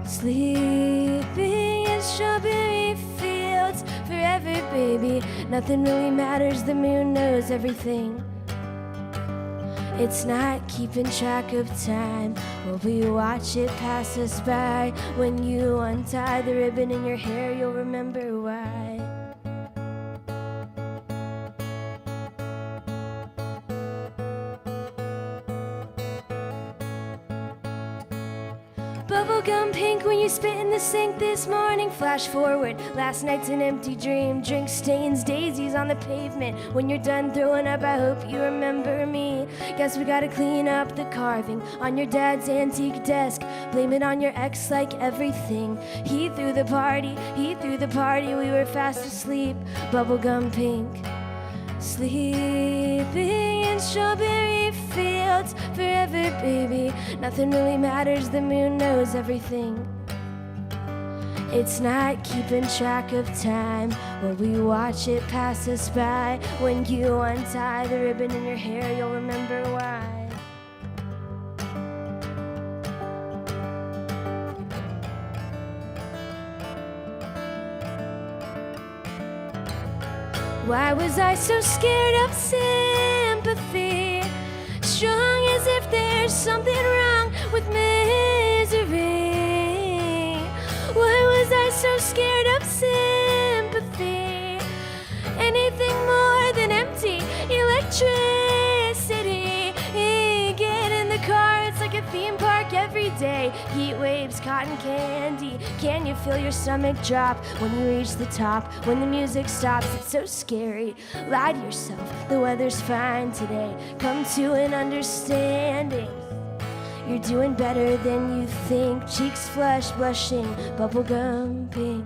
[SPEAKER 6] Sleeping in strawberry fields forever, baby. Nothing really matters, the moon knows everything. It's not keeping track of time while we watch it pass us by. When you untie the ribbon in your hair, you'll remember why. Bubblegum pink when you spit in the sink this morning. Flash forward, last night's an empty dream. Drink stains, daisies on the pavement. When you're done throwing up, I hope you remember me. Guess we gotta clean up the carving on your dad's antique desk. Blame it on your ex like everything. He threw the party, we were fast asleep. Bubblegum pink. Sleeping in strawberry fields forever, baby. Nothing really matters, the moon knows everything. It's not keeping track of time while we watch it pass us by. When you untie the ribbon in your hair, you'll remember why. Why was I so scared of sympathy? Strong as if there's something wrong with misery. Why was I so scared of sympathy? Anything more than empty electricity. Get in the car, it's like a theme park every day. Heat waves, cotton candy. Can you feel your stomach drop when you reach the top? When the music stops, it's so scary. Lie to yourself, the weather's fine today. Come to an understanding. You're doing better than you think. Cheeks flush, blushing, bubblegum pink.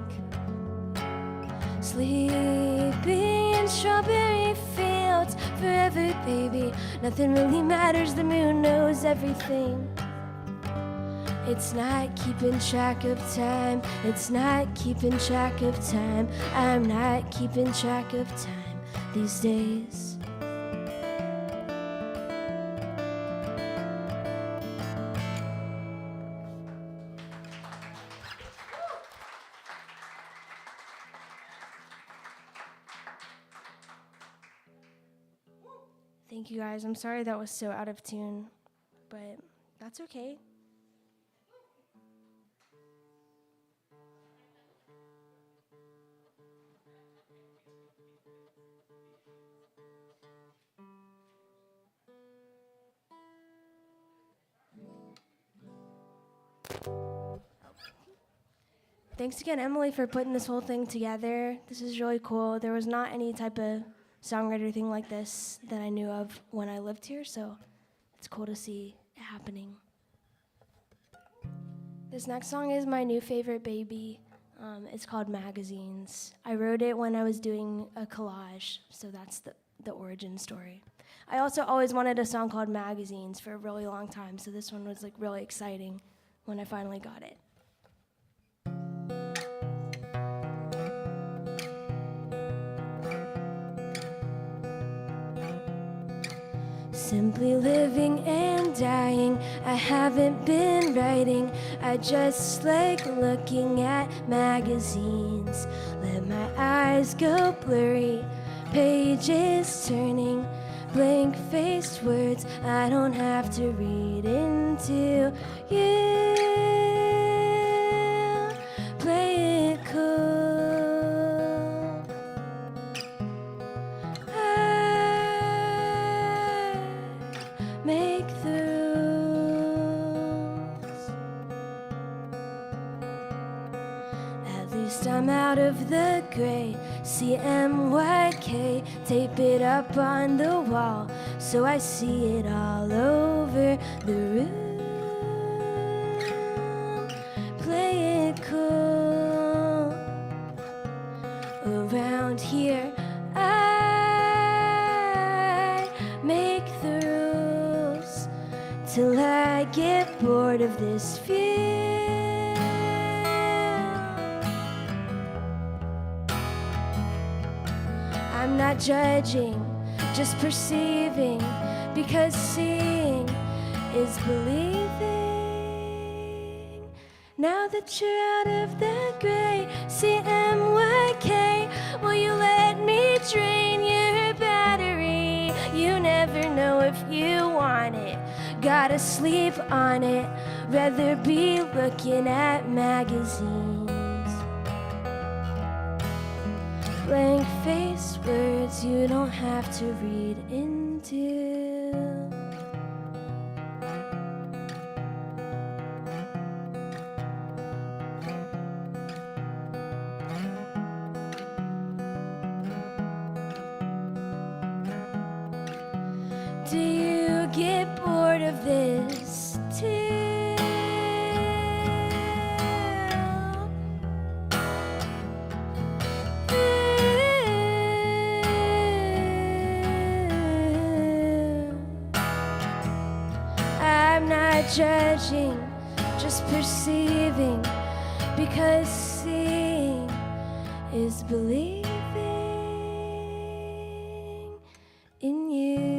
[SPEAKER 6] Sleeping in strawberry fields forever, baby. Nothing really matters, the moon knows everything. It's not keeping track of time. It's not keeping track of time. I'm not keeping track of time these days. Thank you guys. I'm sorry that was so out of tune, but that's okay. Thanks again, Emily, for putting this whole thing together. This is really cool. There was not any type of songwriter thing like this that I knew of when I lived here, so it's cool to see it happening. This next song is my new favorite baby. It's called Magazines. I wrote it when I was doing a collage, so that's the origin story. I also always wanted a song called Magazines for a really long time, so this one was like really exciting when I finally got it. Simply living and dying, I haven't been writing, I just like looking at magazines. Let my eyes go blurry, pages turning, blank-faced words I don't have to read into. You play it cool, make the rules. At least I'm out of the gray. CMYK, tape it up on the wall so I see it all over the room. Play it cool. Around here I make the rules till I get bored of this view. I'm not judging, just perceiving, because seeing is believing. Now that you're out of the gray, CMYK, will you let me drain your battery? You never know if you want it, gotta sleep on it, rather be looking at magazines. Blank-faced words you don't have to read into. Do you get bored of this too? Judging, just perceiving, because seeing is believing in you.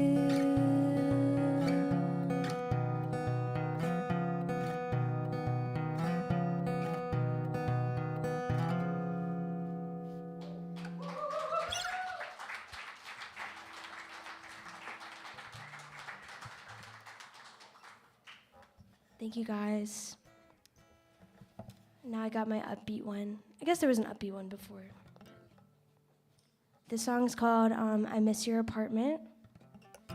[SPEAKER 6] Thank you guys. Now I got my upbeat one. I guess there was an upbeat one before. This song's called I Miss Your Apartment. I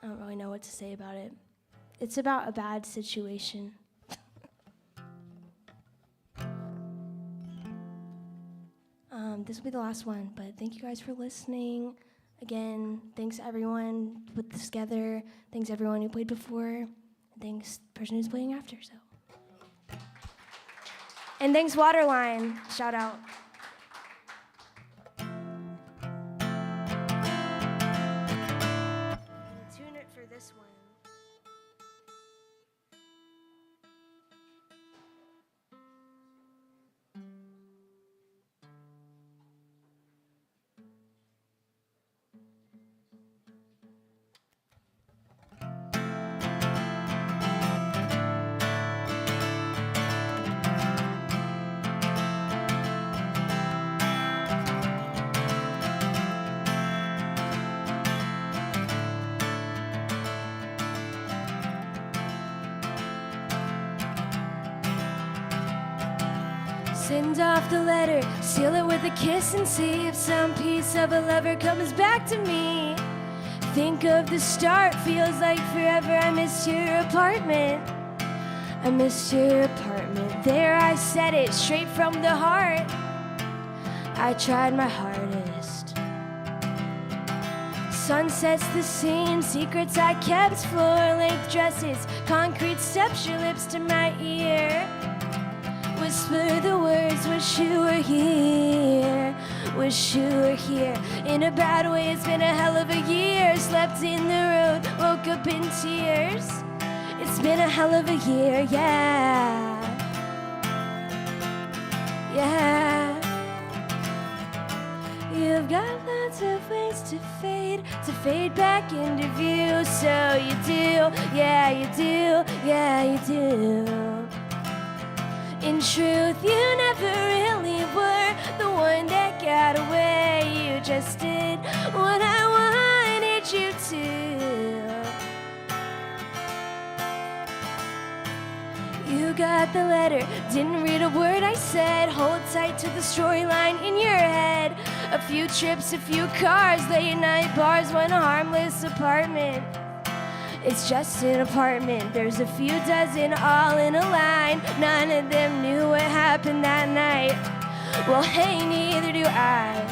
[SPEAKER 6] don't really know what to say about it. It's about a bad situation. This will be the last one, but thank you guys for listening. Again, thanks everyone who put this together. Thanks everyone who played before. Thanks the person who's playing after, so. And thanks Waterline, shout out. Tune it for this one. Send off the letter, seal it with a kiss, and see if some piece of a lover comes back to me. Think of the start, feels like forever. I miss your apartment. I miss your apartment. There I said it straight from the heart. I tried my hardest. Sunsets the scene, secrets I kept, floor-length dresses, concrete steps, your lips to my ear. Whisper the words, wish you were here, wish you were here. In a bad way, it's been a hell of a year. Slept in the road, woke up in tears. It's been a hell of a year, yeah, yeah. You've got lots of ways to fade back into view. So you do, yeah, you do, yeah, you do. In truth, you never really were the one that got away. You just did what I wanted you to. You got the letter, didn't read a word I said. Hold tight to the storyline in your head. A few trips, a few cars, late night bars, one harmless apartment. It's just an apartment. There's a few dozen all in a line. None of them knew what happened that night. Well, hey, neither do I.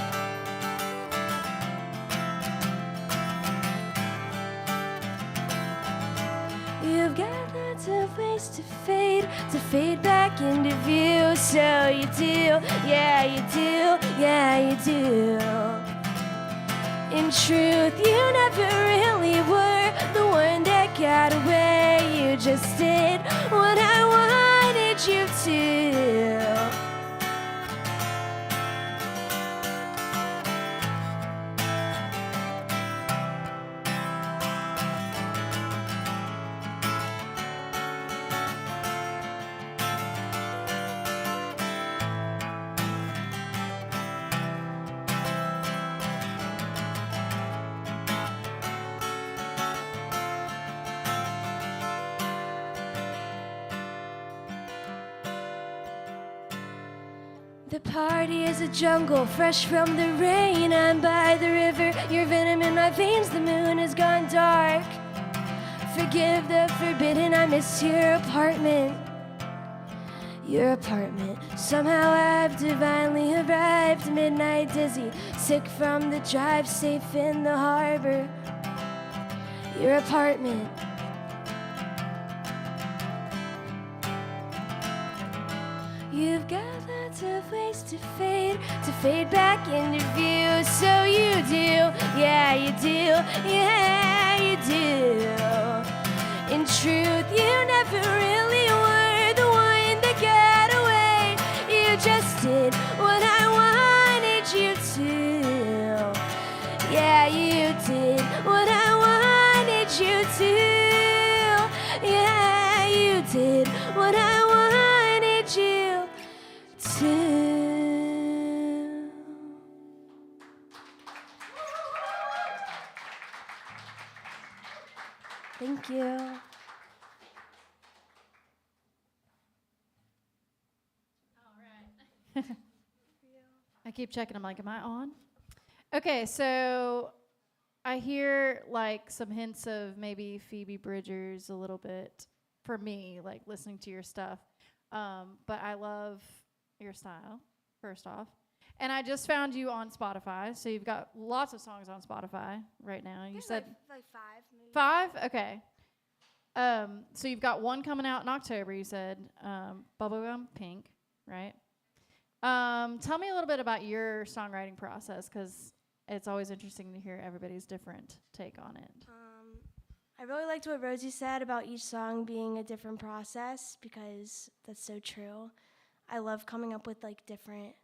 [SPEAKER 6] You've got lots of ways to fade back into view. So you do, yeah, you do, yeah, you do. In truth, you never really were the one that got away. You just did what I wanted you to. The party is a jungle, fresh from the rain. I'm by the river, your venom in my veins. The moon has gone dark. Forgive the forbidden, I miss your apartment. Your apartment. Somehow I've divinely arrived. Midnight dizzy, sick from the drive, safe in the harbor. Your apartment. You've got lots of ways to fade back into view. So you do, yeah, you do, yeah, you do. In truth, you never really were the one that got away. You just did what I wanted you to. Yeah, you did what I wanted you to. Yeah, you did what I wanted you to. Thank you.
[SPEAKER 2] I keep checking. I'm like, am I on? Okay, so I hear like some hints of maybe Phoebe Bridgers a little bit for me, like listening to your stuff. But I love your style, first off. And I just found you on Spotify, so you've got lots of songs on Spotify right now. You said
[SPEAKER 6] like 5, maybe.
[SPEAKER 2] 5? Okay. So you've got one coming out in October, you said, Bubblegum Pink, right? Tell me a little bit about your songwriting process, because it's always interesting to hear everybody's different take on it.
[SPEAKER 6] I really liked what Rosie said about each song being a different process, because that's so true. I love coming up with like different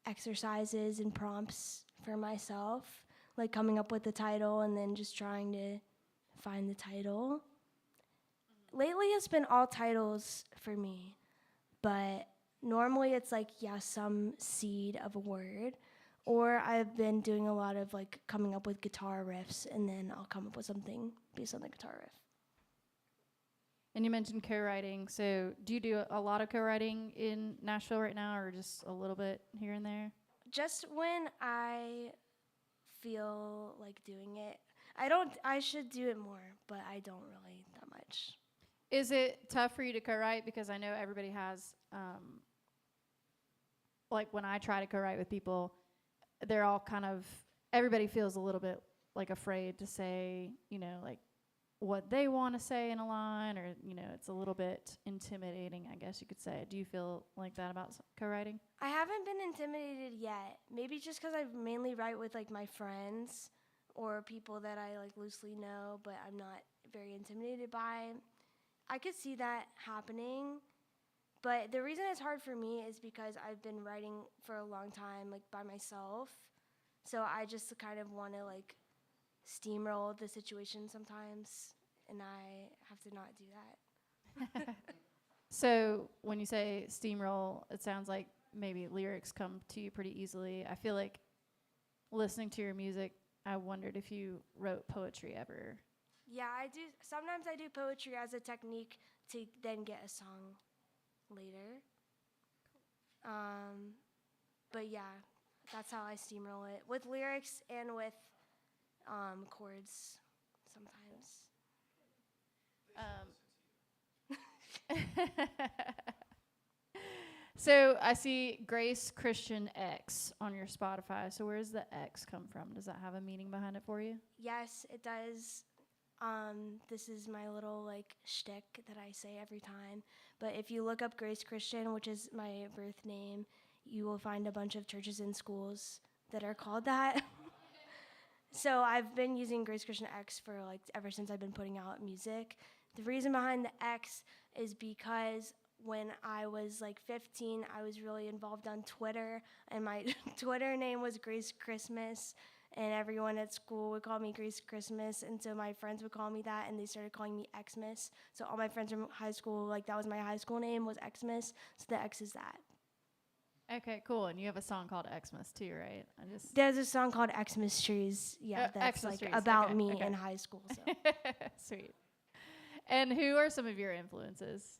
[SPEAKER 6] exercises and prompts for myself, like coming up with the title and then just trying to find the title. Lately it's been all titles for me, but normally it's like, yeah, some seed of a word, or I've been doing a lot of like coming up with guitar riffs, and then I'll come up with something based on the guitar riff.
[SPEAKER 2] And you mentioned co-writing, so do you do a lot of co-writing in Nashville right now, or just a little bit here and there?
[SPEAKER 6] Just when I feel like doing it. I should do it more, but I don't really that much.
[SPEAKER 2] Is it tough for you to co-write? Because I know everybody has, like when I try to co-write with people, they're all kind of, everybody feels a little bit like afraid to say, you know, like what they want to say in a line, or, you know, it's a little bit intimidating, I guess you could say. Do you feel like that about co-writing?
[SPEAKER 6] I haven't been intimidated yet. Maybe just because I mainly write with like my friends or people that I like loosely know, but I'm not very intimidated by. I could see that happening, but the reason it's hard for me is because I've been writing for a long time, like by myself. So I just kind of want to like steamroll the situation sometimes, and I have to not do that.
[SPEAKER 2] So when you say steamroll, it sounds like maybe lyrics come to you pretty easily. I feel like listening to your music, I wondered if you wrote poetry ever.
[SPEAKER 6] Yeah, I do. Sometimes I do poetry as a technique to then get a song later. But yeah, that's how I steamroll it with lyrics and with chords sometimes.
[SPEAKER 2] So I see Grace Christian X on your Spotify. So where does the X come from? Does that have a meaning behind it for you?
[SPEAKER 6] Yes, it does. This is my little like shtick that I say every time. But if you look up Grace Christian, which is my birth name, you will find a bunch of churches and schools that are called that. So I've been using Grace Christian X for like ever since I've been putting out music. The reason behind the X is because when I was like 15, I was really involved on Twitter, and my Twitter name was Grace Christmas, and everyone at school would call me Grace Christmas, and so my friends would call me that, and they started calling me Xmas. So all my friends from high school, like that was my high school name, was Xmas, so the X is that.
[SPEAKER 2] Okay, cool. And you have a song called Xmas too, right?
[SPEAKER 6] There's a song called Xmas Trees, that's
[SPEAKER 2] Xmas
[SPEAKER 6] like
[SPEAKER 2] Trees.
[SPEAKER 6] about
[SPEAKER 2] Okay,
[SPEAKER 6] me
[SPEAKER 2] okay.
[SPEAKER 6] in high school. So.
[SPEAKER 2] Sweet. And who are some of your influences?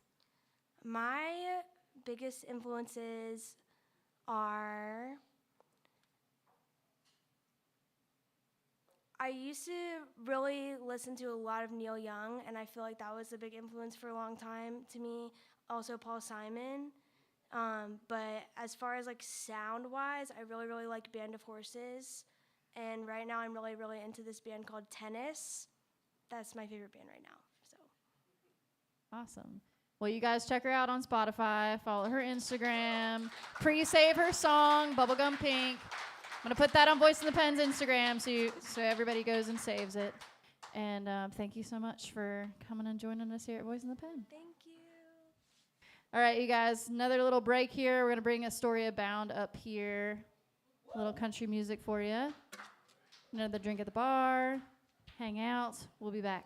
[SPEAKER 6] My biggest influences are, I used to really listen to a lot of Neil Young, and I feel like that was a big influence for a long time to me. Also Paul Simon. But as far as like sound-wise, I really, really like Band of Horses. And right now I'm really, really into this band called Tennis. That's my favorite band right now. So.
[SPEAKER 2] Awesome. Well, you guys check her out on Spotify, follow her Instagram, pre-save her song, Bubblegum Pink. I'm going to put that on Voice in the Pen's Instagram so everybody goes and saves it. And thank you so much for coming and joining us here at Voice in the Pen.
[SPEAKER 6] Thank you.
[SPEAKER 2] All right, you guys, another little break here. We're going to bring Astoria Bound up here. A little country music for you. Another drink at the bar. Hang out. We'll be back.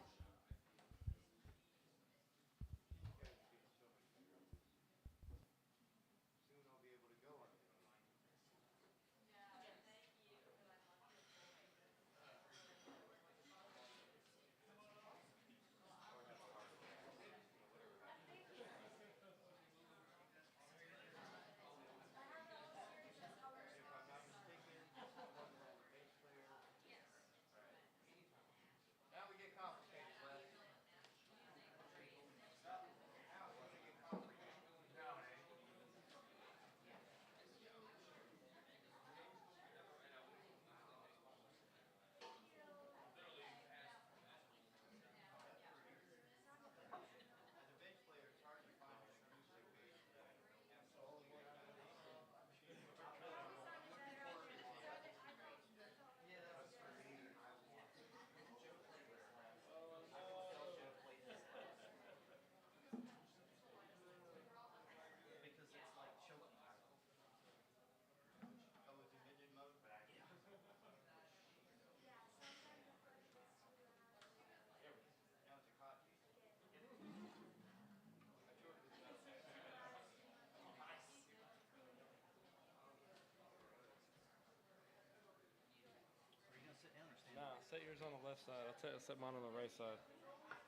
[SPEAKER 4] Set yours on the left side. I'll set mine on the right side.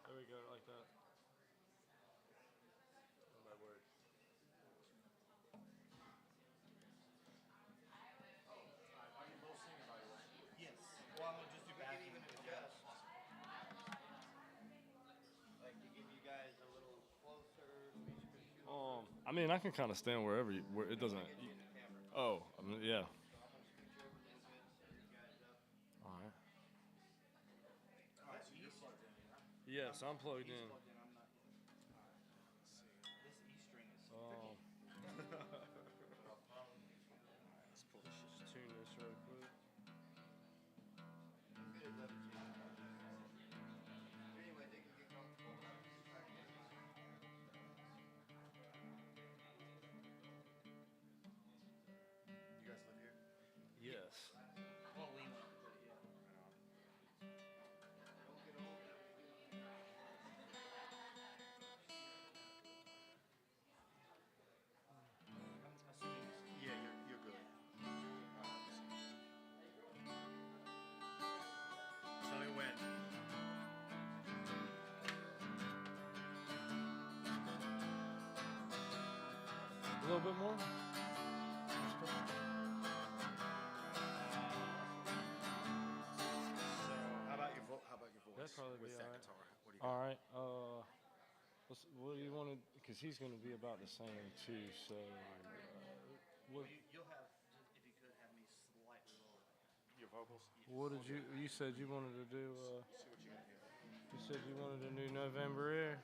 [SPEAKER 4] There we go, like that. Oh, my word.
[SPEAKER 5] Are you both singing, by the way? Yes. Well, I'm gonna just do backing. Even adjust. Like to give you guys a little.
[SPEAKER 7] mean, I can kind of stand where it doesn't. Oh, I mean, yeah. All right. Yes, I'm plugged in. Oh. Let's tune this real quick.
[SPEAKER 5] You guys live here?
[SPEAKER 7] Yes.
[SPEAKER 5] Yeah, you're good. Tell me when.
[SPEAKER 7] A little bit more.
[SPEAKER 5] So how about your voice?
[SPEAKER 7] That'd probably
[SPEAKER 5] with
[SPEAKER 7] be
[SPEAKER 5] that
[SPEAKER 7] all right.
[SPEAKER 5] guitar? What do you got?
[SPEAKER 7] All right. What do you want to? Because he's going to be about the same too. So, what?
[SPEAKER 5] You'll have, if you could, have me slightly lower. Your vocals?
[SPEAKER 7] What did you? You said you wanted to do.
[SPEAKER 5] See what you got here.
[SPEAKER 7] You said you wanted to do November Air.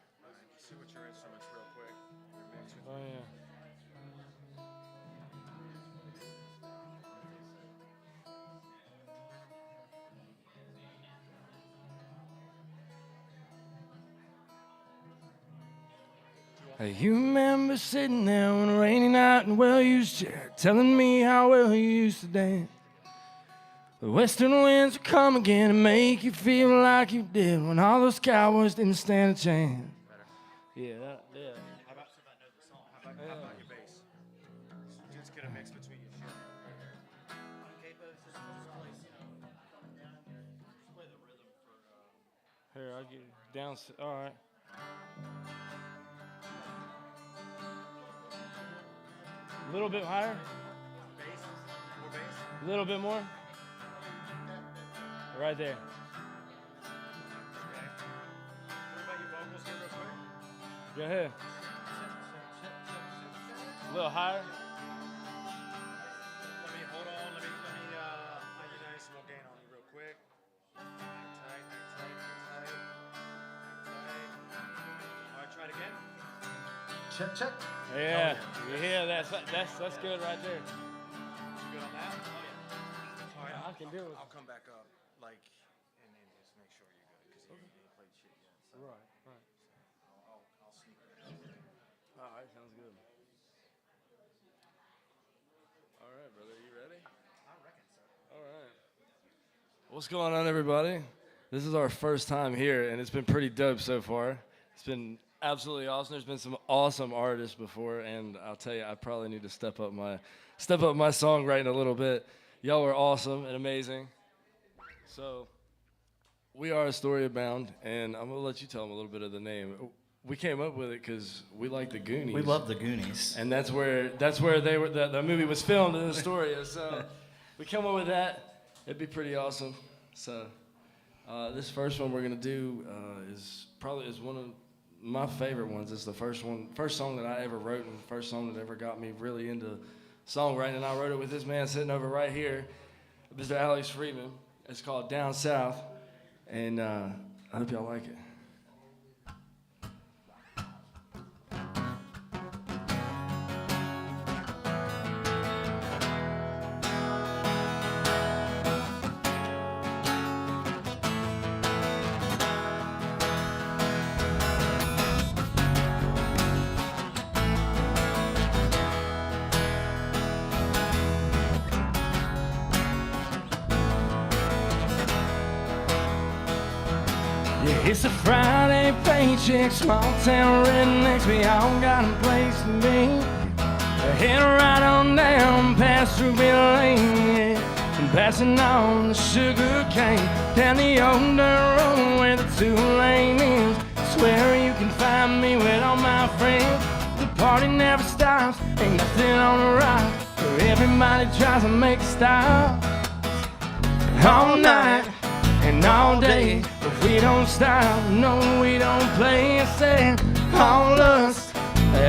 [SPEAKER 5] See what your instruments real quick. Your mix.
[SPEAKER 7] Oh yeah. Hey, you remember sitting there on a rainy night in a well-used chair, telling me how well you used to dance. The western winds would come again and make you feel like you did when all those cowboys didn't stand a chance. Yeah, yeah.
[SPEAKER 5] How about how about your bass? Just get a mix between your shit. Okay, but just place, play the rhythm for.
[SPEAKER 7] Here, I'll get down. All right. A little bit higher.
[SPEAKER 5] Bass? More bass?
[SPEAKER 7] A little bit more. Right there.
[SPEAKER 5] Okay. What about your vocals here real quick?
[SPEAKER 7] Go ahead. A little higher.
[SPEAKER 5] Hold on. Let me nice and we'll gain on you real quick. Tight. All right, try it again. Check.
[SPEAKER 7] Yeah. Yeah, that's good right there.
[SPEAKER 5] You good on that? Oh yeah. All right,
[SPEAKER 7] I can do it.
[SPEAKER 5] I'll come back up, and then just make sure you're good, because you ain't played shit yet. So
[SPEAKER 7] Right.
[SPEAKER 5] I'll sneak it.
[SPEAKER 7] All right, sounds good. All right, brother, you ready?
[SPEAKER 5] I reckon so.
[SPEAKER 7] All right. What's going on, everybody? This is our first time here, and it's been pretty dope so far. It's been absolutely awesome. There's been some awesome artists before, and I'll tell you, I probably need to step up my songwriting a little bit. Y'all were awesome and amazing. So, we are Astoria bound, and I'm gonna let you tell them a little bit of the name. We came up with it because we like the Goonies.
[SPEAKER 8] We love the Goonies.
[SPEAKER 7] And that's where they were. The movie was filmed in Astoria, so we come up with that. It'd be pretty awesome. So, this first one we're gonna do is one of my favorite ones. It's the first song that I ever wrote, and the first song that ever got me really into songwriting. And I wrote it with this man sitting over right here, Mr. Alex Freeman. It's called Down South, and I hope y'all like it. It's a Friday paycheck, small town rednecks, we all got a place to be. Head right on down past Ruby Lane, yeah, and passing on the sugar cane, down the old dirt road where the 2-lane is. Swear you can find me with all my friends. The party never stops, ain't nothing on the rock, where everybody tries to make a stop. All night and all day, but we don't stop, no, we don't play. I said, all us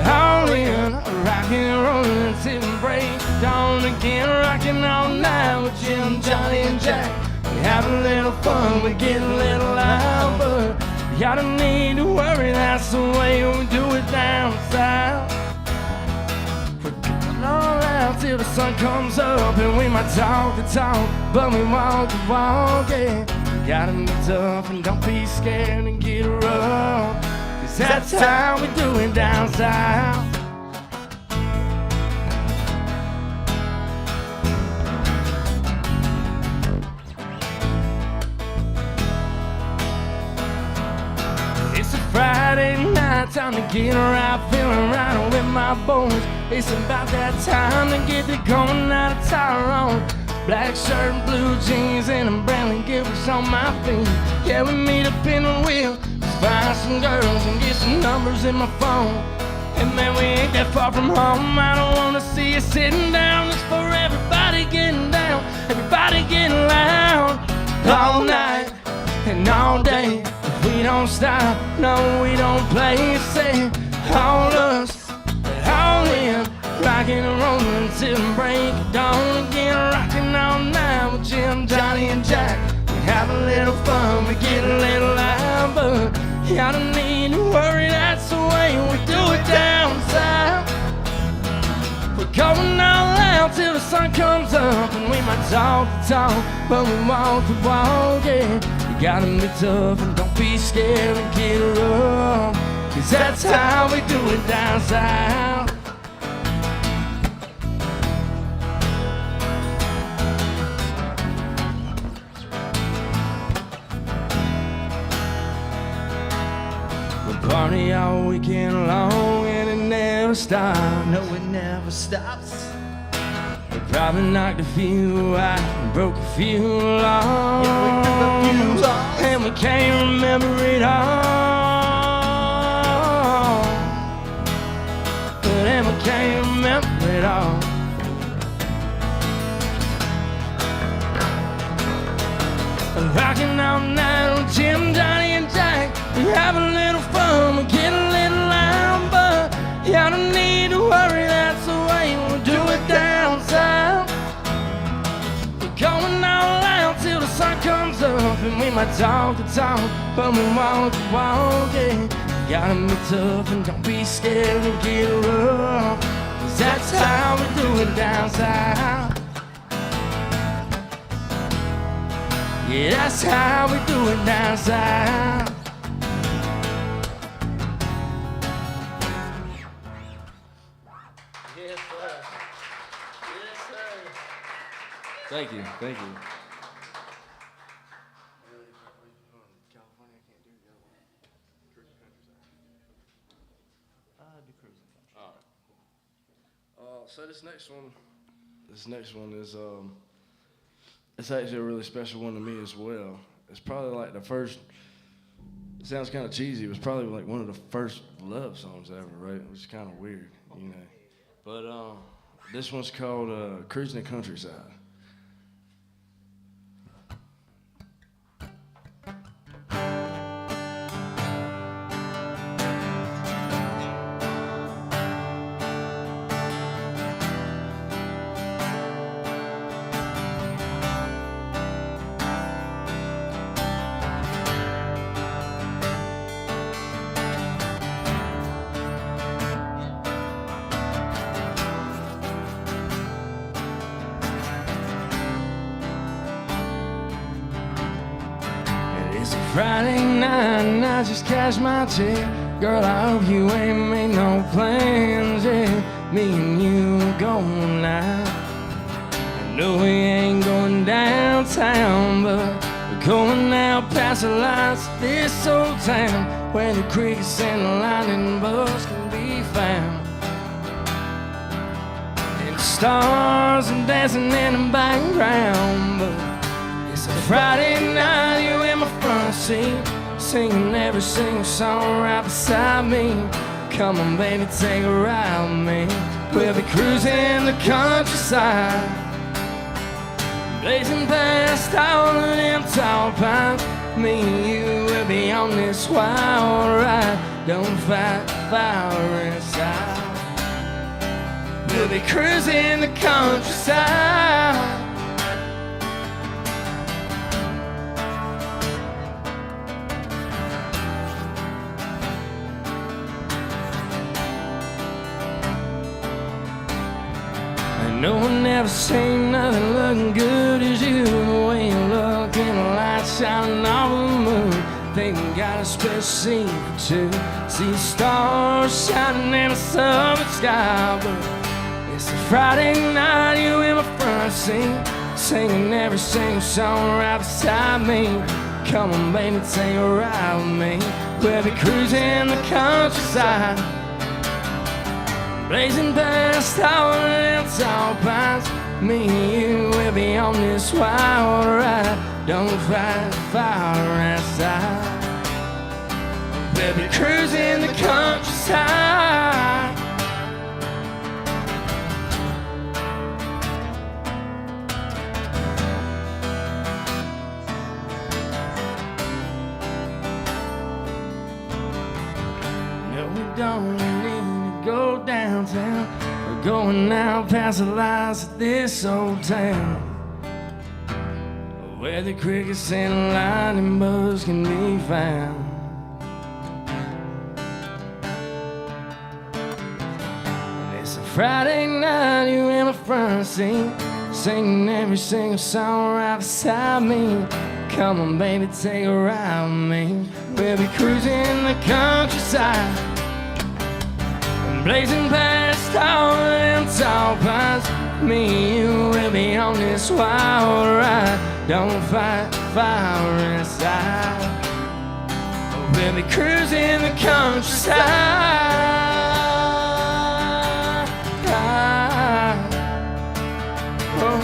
[SPEAKER 7] all in, rockin' and rollin' till the break dawn again, rockin' all night with Jim, Johnny, and Jack. We have a little fun, we get a little loud, but y'all don't need to worry, that's the way we do it down south. We're going all out till the sun comes up, and we might talk the talk, but we walk the walk, yeah. You gotta be tough and don't be scared and get rough, 'cause that's how we do it down south. It's a Friday night, time to get right, feeling right with my boys. It's about that time to get the going out of Tyrone. Black shirt and blue jeans and a Bradley Gilbert's on my feet. Yeah, we meet up in the wheel, find some girls and get some numbers in my phone. And man, we ain't that far from home. I don't wanna see you sitting down. It's for everybody getting down, everybody getting loud, all night and all day. If we don't stop, no, we don't play. Say all us, all in, rockin' and rollin' till the break of dawn again, rockin' all night with Jim, Johnny, and Jack. We have a little fun, we get a little loud, but y'all don't need to worry, that's the way we do it down south. We're going all out till the sun comes up, and we might talk the talk, but we walk the walk, yeah. You gotta be tough and don't be scared and get rough, 'cause that's how we do it down south. Party all weekend long and it never stops.
[SPEAKER 5] No, it never stops.
[SPEAKER 7] We probably knocked a few out and broke a few laws.
[SPEAKER 5] Yeah, we broke a few laws.
[SPEAKER 7] And we can't remember it all. But then we can't remember it all. Rockin' all night with Jim, Johnny, and Jack. We have a little fun, we get a little loud, but y'all don't need to worry, that's the way we do it down south. We're going all out till the sun comes up, and we might talk the talk, but we walk the walk, yeah. You gotta be tough and don't be scared and get rough, 'cause that's how we do it down south. Yeah, that's how we do it down south. Yes, sir. Yes, sir.
[SPEAKER 4] Thank you, thank you.
[SPEAKER 7] California, I can't do
[SPEAKER 4] So this next one is it's actually a really special one to me as well. It's probably like the first. It sounds kind of cheesy. It was probably like one of the first love songs ever, right? Which is kind of weird, you know. But this one's called "Cruising the Countryside."
[SPEAKER 7] Friday night and I just cashed my check. Girl, I hope you ain't made no plans, yeah. Me and you are going out. I know we ain't going downtown, but we're going out past the lights of this old town, where the crickets and the lightning bugs can be found. And the stars are dancing in the background, but it's a Friday night, you in my front seat, singing every single song right beside me. Come on, baby, take a ride with me. We'll be cruising the countryside, blazing past all of them tall pines. Me and you will be on this wild ride don't fight fire inside. We'll be cruising the countryside. No one ever seen nothing looking good as you. The way you look in the light shining on the moon. Think we got a special scene for two. See stars shining in the summer sky. But it's a Friday night, you in my front seat, singing every single song right beside me. Come on baby, take a ride with me. We'll be cruising the countryside, blazing past all them tall pines. Me and you will be on this wild ride. Don't fight fire outside. We'll be cruising the countryside. No, we don't need go downtown. We're going now past the lights of this old town, where the crickets and lightning bugs can be found. And it's a Friday night, you in my front seat, singing every single song right beside me. Come on baby, take a ride with me. We'll be cruising the countryside, blazing past all them tall pines. Me and you will be on this wild ride. Don't fight fire inside. We'll be cruising the countryside. Oh.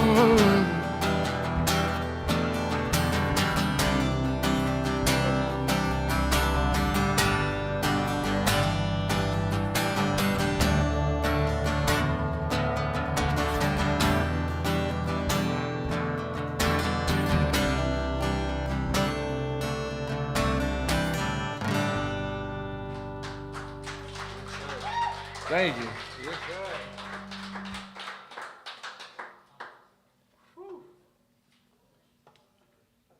[SPEAKER 4] Thank you.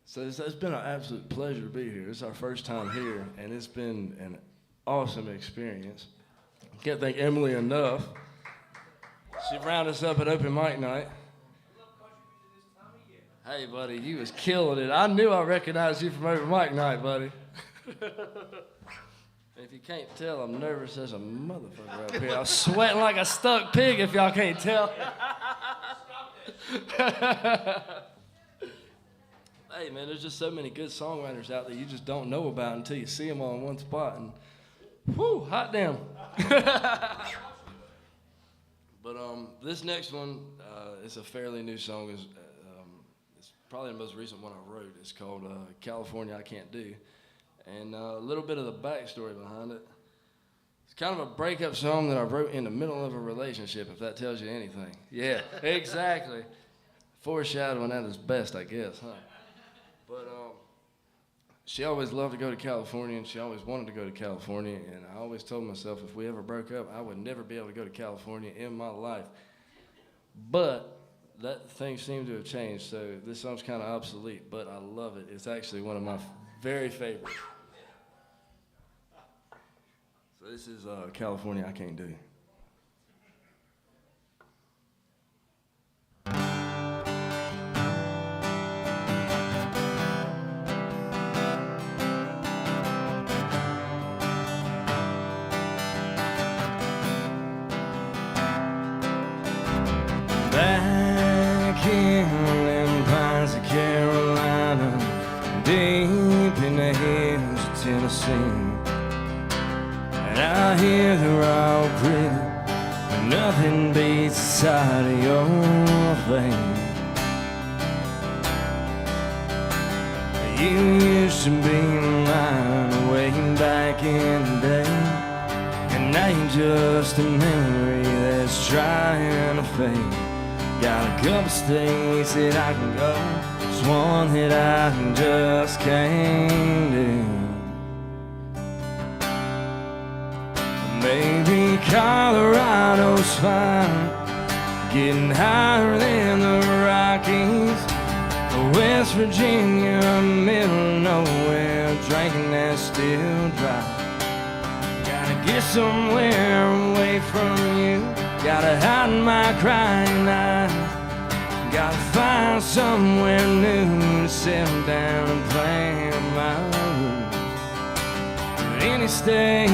[SPEAKER 7] So it's been an absolute pleasure to be here. It's our first time here, and it's been an awesome experience. Can't thank Emily enough. She rounded us up at open mic night. Hey, buddy, you was killing it. I knew I recognized you from open mic night, buddy. If you can't tell, I'm nervous as a motherfucker up here. I'm sweating like a stuck pig, if y'all can't tell. Hey, man, there's just so many good songwriters out there you just don't know about until you see them all in one spot. And, whew, hot damn. But this next one is a fairly new song. It's probably the most recent one I wrote. It's called California I Can't Do. And a little bit of the backstory behind it. It's kind of a breakup song that I wrote in the middle of a relationship, if that tells you anything. Yeah, exactly. Foreshadowing at its best, I guess, huh? But she always loved to go to California, and she always wanted to go to California, and I always told myself if we ever broke up, I would never be able to go to California in my life. But that thing seemed to have changed, so this song's kind of obsolete, but I love it. It's actually one of my very favorites. So this is California I Can't Do. Back in them pines of Carolina, deep in the hills of Tennessee, and I hear they're all pretty, but nothing beats the sight of your face. You used to be mine way back in the day, and now you're just a memory that's trying to fade. Got a couple states that I can go, just one that I just can't do. Maybe Colorado's fine, getting higher than the Rockies. West Virginia, middle of nowhere, drinking that still dry. Gotta get somewhere away from you, gotta hide my crying eyes. Gotta find somewhere new to settle down and plan my route. But any state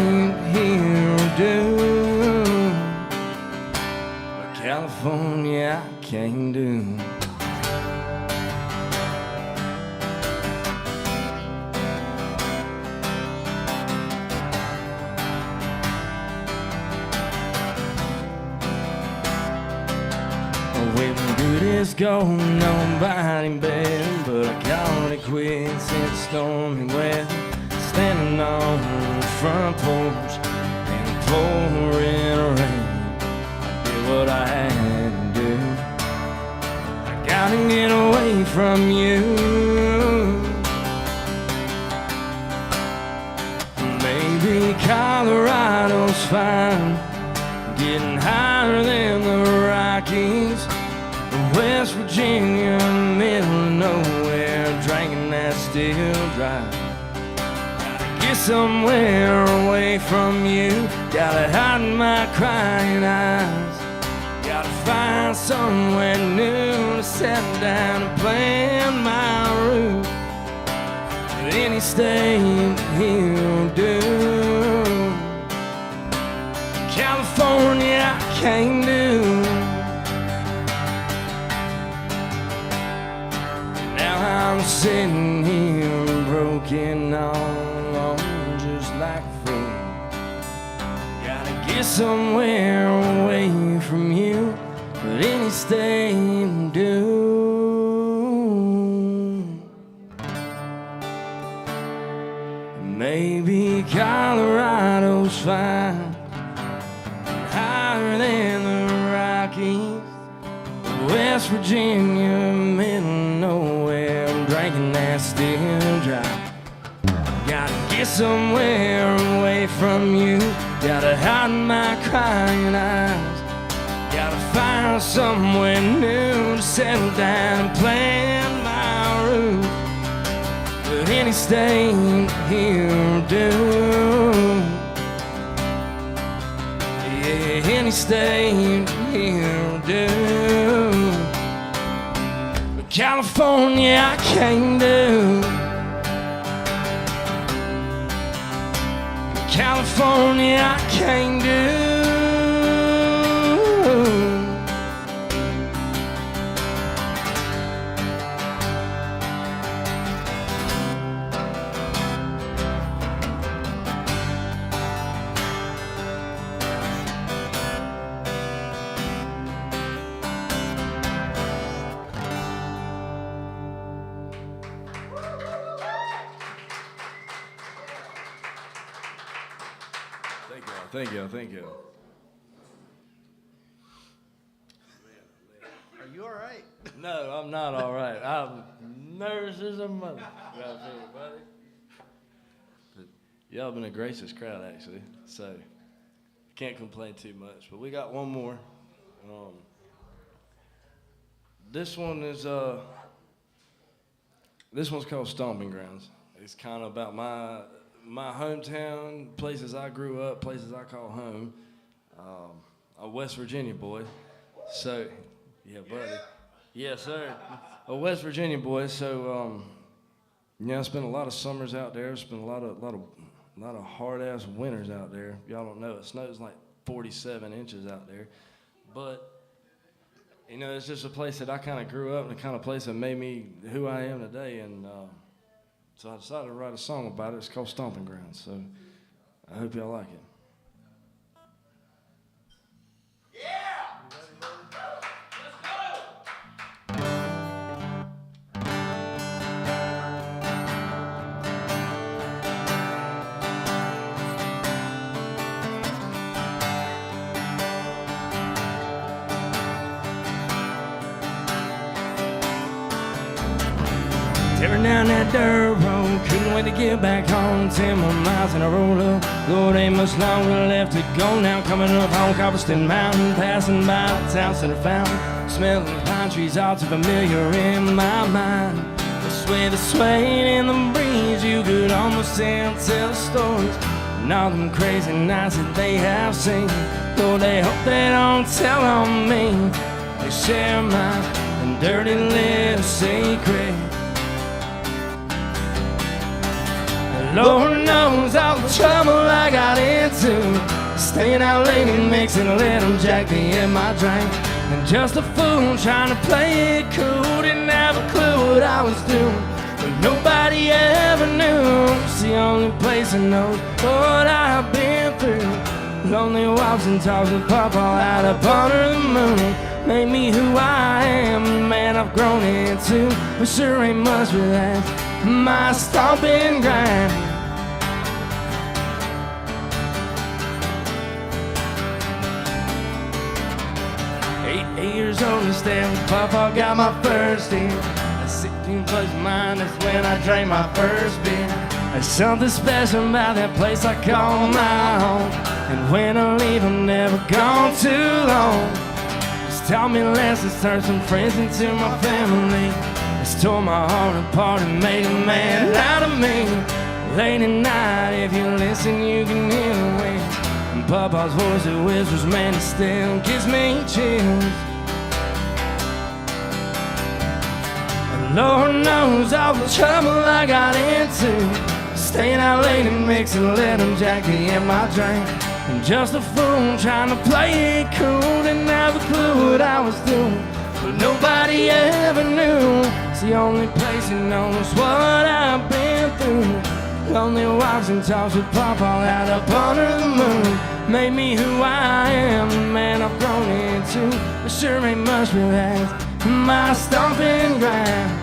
[SPEAKER 7] here will do, but California I can't do. It's gone, nobody better, but I called it quits. It's stormy weather, standing on the front porch and pouring rain. I did what I had to do. I gotta get away from you. Maybe Colorado's fine, getting higher than the Rockies. West Virginia, middle of nowhere, drinking that still dry. Gotta get somewhere away from you, gotta hide my crying eyes. Gotta find somewhere new to settle down and plan my route. But any state he'll do, California I can't do. I'm sitting here broken all alone, just like a fool. Gotta get somewhere away from you, but any state will do. Maybe Colorado's fine, higher than the Rockies. West Virginia, middle of nowhere, I'm drinking that still dry. Gotta get somewhere away from you, gotta hide my crying eyes. Gotta find somewhere new to settle down and plan my route. But any state he'll do, yeah, any state he'll do. California I can't do. California I can't do. Thank you.
[SPEAKER 5] Are you all right?
[SPEAKER 7] No, I'm not all right. I'm nervous as a mother. Everybody. But y'all been a gracious crowd, actually, so can't complain too much. But we got one more. This one is this one's called Stomping Grounds. It's kind of about my hometown, places I grew up, places I call home. A West Virginia boy, so yeah, buddy, yes sir, a West Virginia boy. So yeah, I spent a lot of summers out there. Spent a lot of hard ass winters out there. Y'all don't know, it snows like 47 inches out there, but you know, it's just a place that I kind of grew up, and the kind of place that made me who I am today. And so I decided to write a song about it. It's called Stomping Grounds. So I hope y'all like it. Tearing down that dirt road, couldn't wait to get back home. 10 more miles and I roll up. Lord, ain't much longer left to go now. Coming up on Copperston Mountain, passing by the town center fountain. Smelling the pine trees, all too familiar in my mind. The sway in the breeze, you could almost tell stories. And all them crazy nights that they have seen. Though they hope they don't tell on me. They share my dirty little secret. Lord knows all the trouble I got into. Staying out late and mixing a little Jack D in my drink. And just a fool trying to play it cool. Didn't have a clue what I was doing. But nobody ever knew. It's the only place I know what I've been through. Lonely walks and talks with Papa out up under the moon. Made me who I am, man, I've grown into. But sure ain't much for that. My stomping ground. 8 years old and still Papa got my first hit. At 16 plus mine, that's when I drank my first beer. There's something special about that place I call my home. And when I leave, I'm never gone too long. It's taught me lessons, turned some friends into my family. It's tore my heart apart and made a man out of me. Late at night, if you listen, you can hear the wind. And Papa's voice that whispers, man, it still gives me chills. And Lord knows all the trouble I got into. Staying out late and mixing a little Jack D in my drink. And just a fool trying to play it cool. Didn't have a clue what I was doing. But nobody ever knew. It's the only place that knows what I've been through. Lonely walks and talks with Papa out up under the moon. Made me who I am, the man I've grown into. But sure ain't much for that. My stomping ground.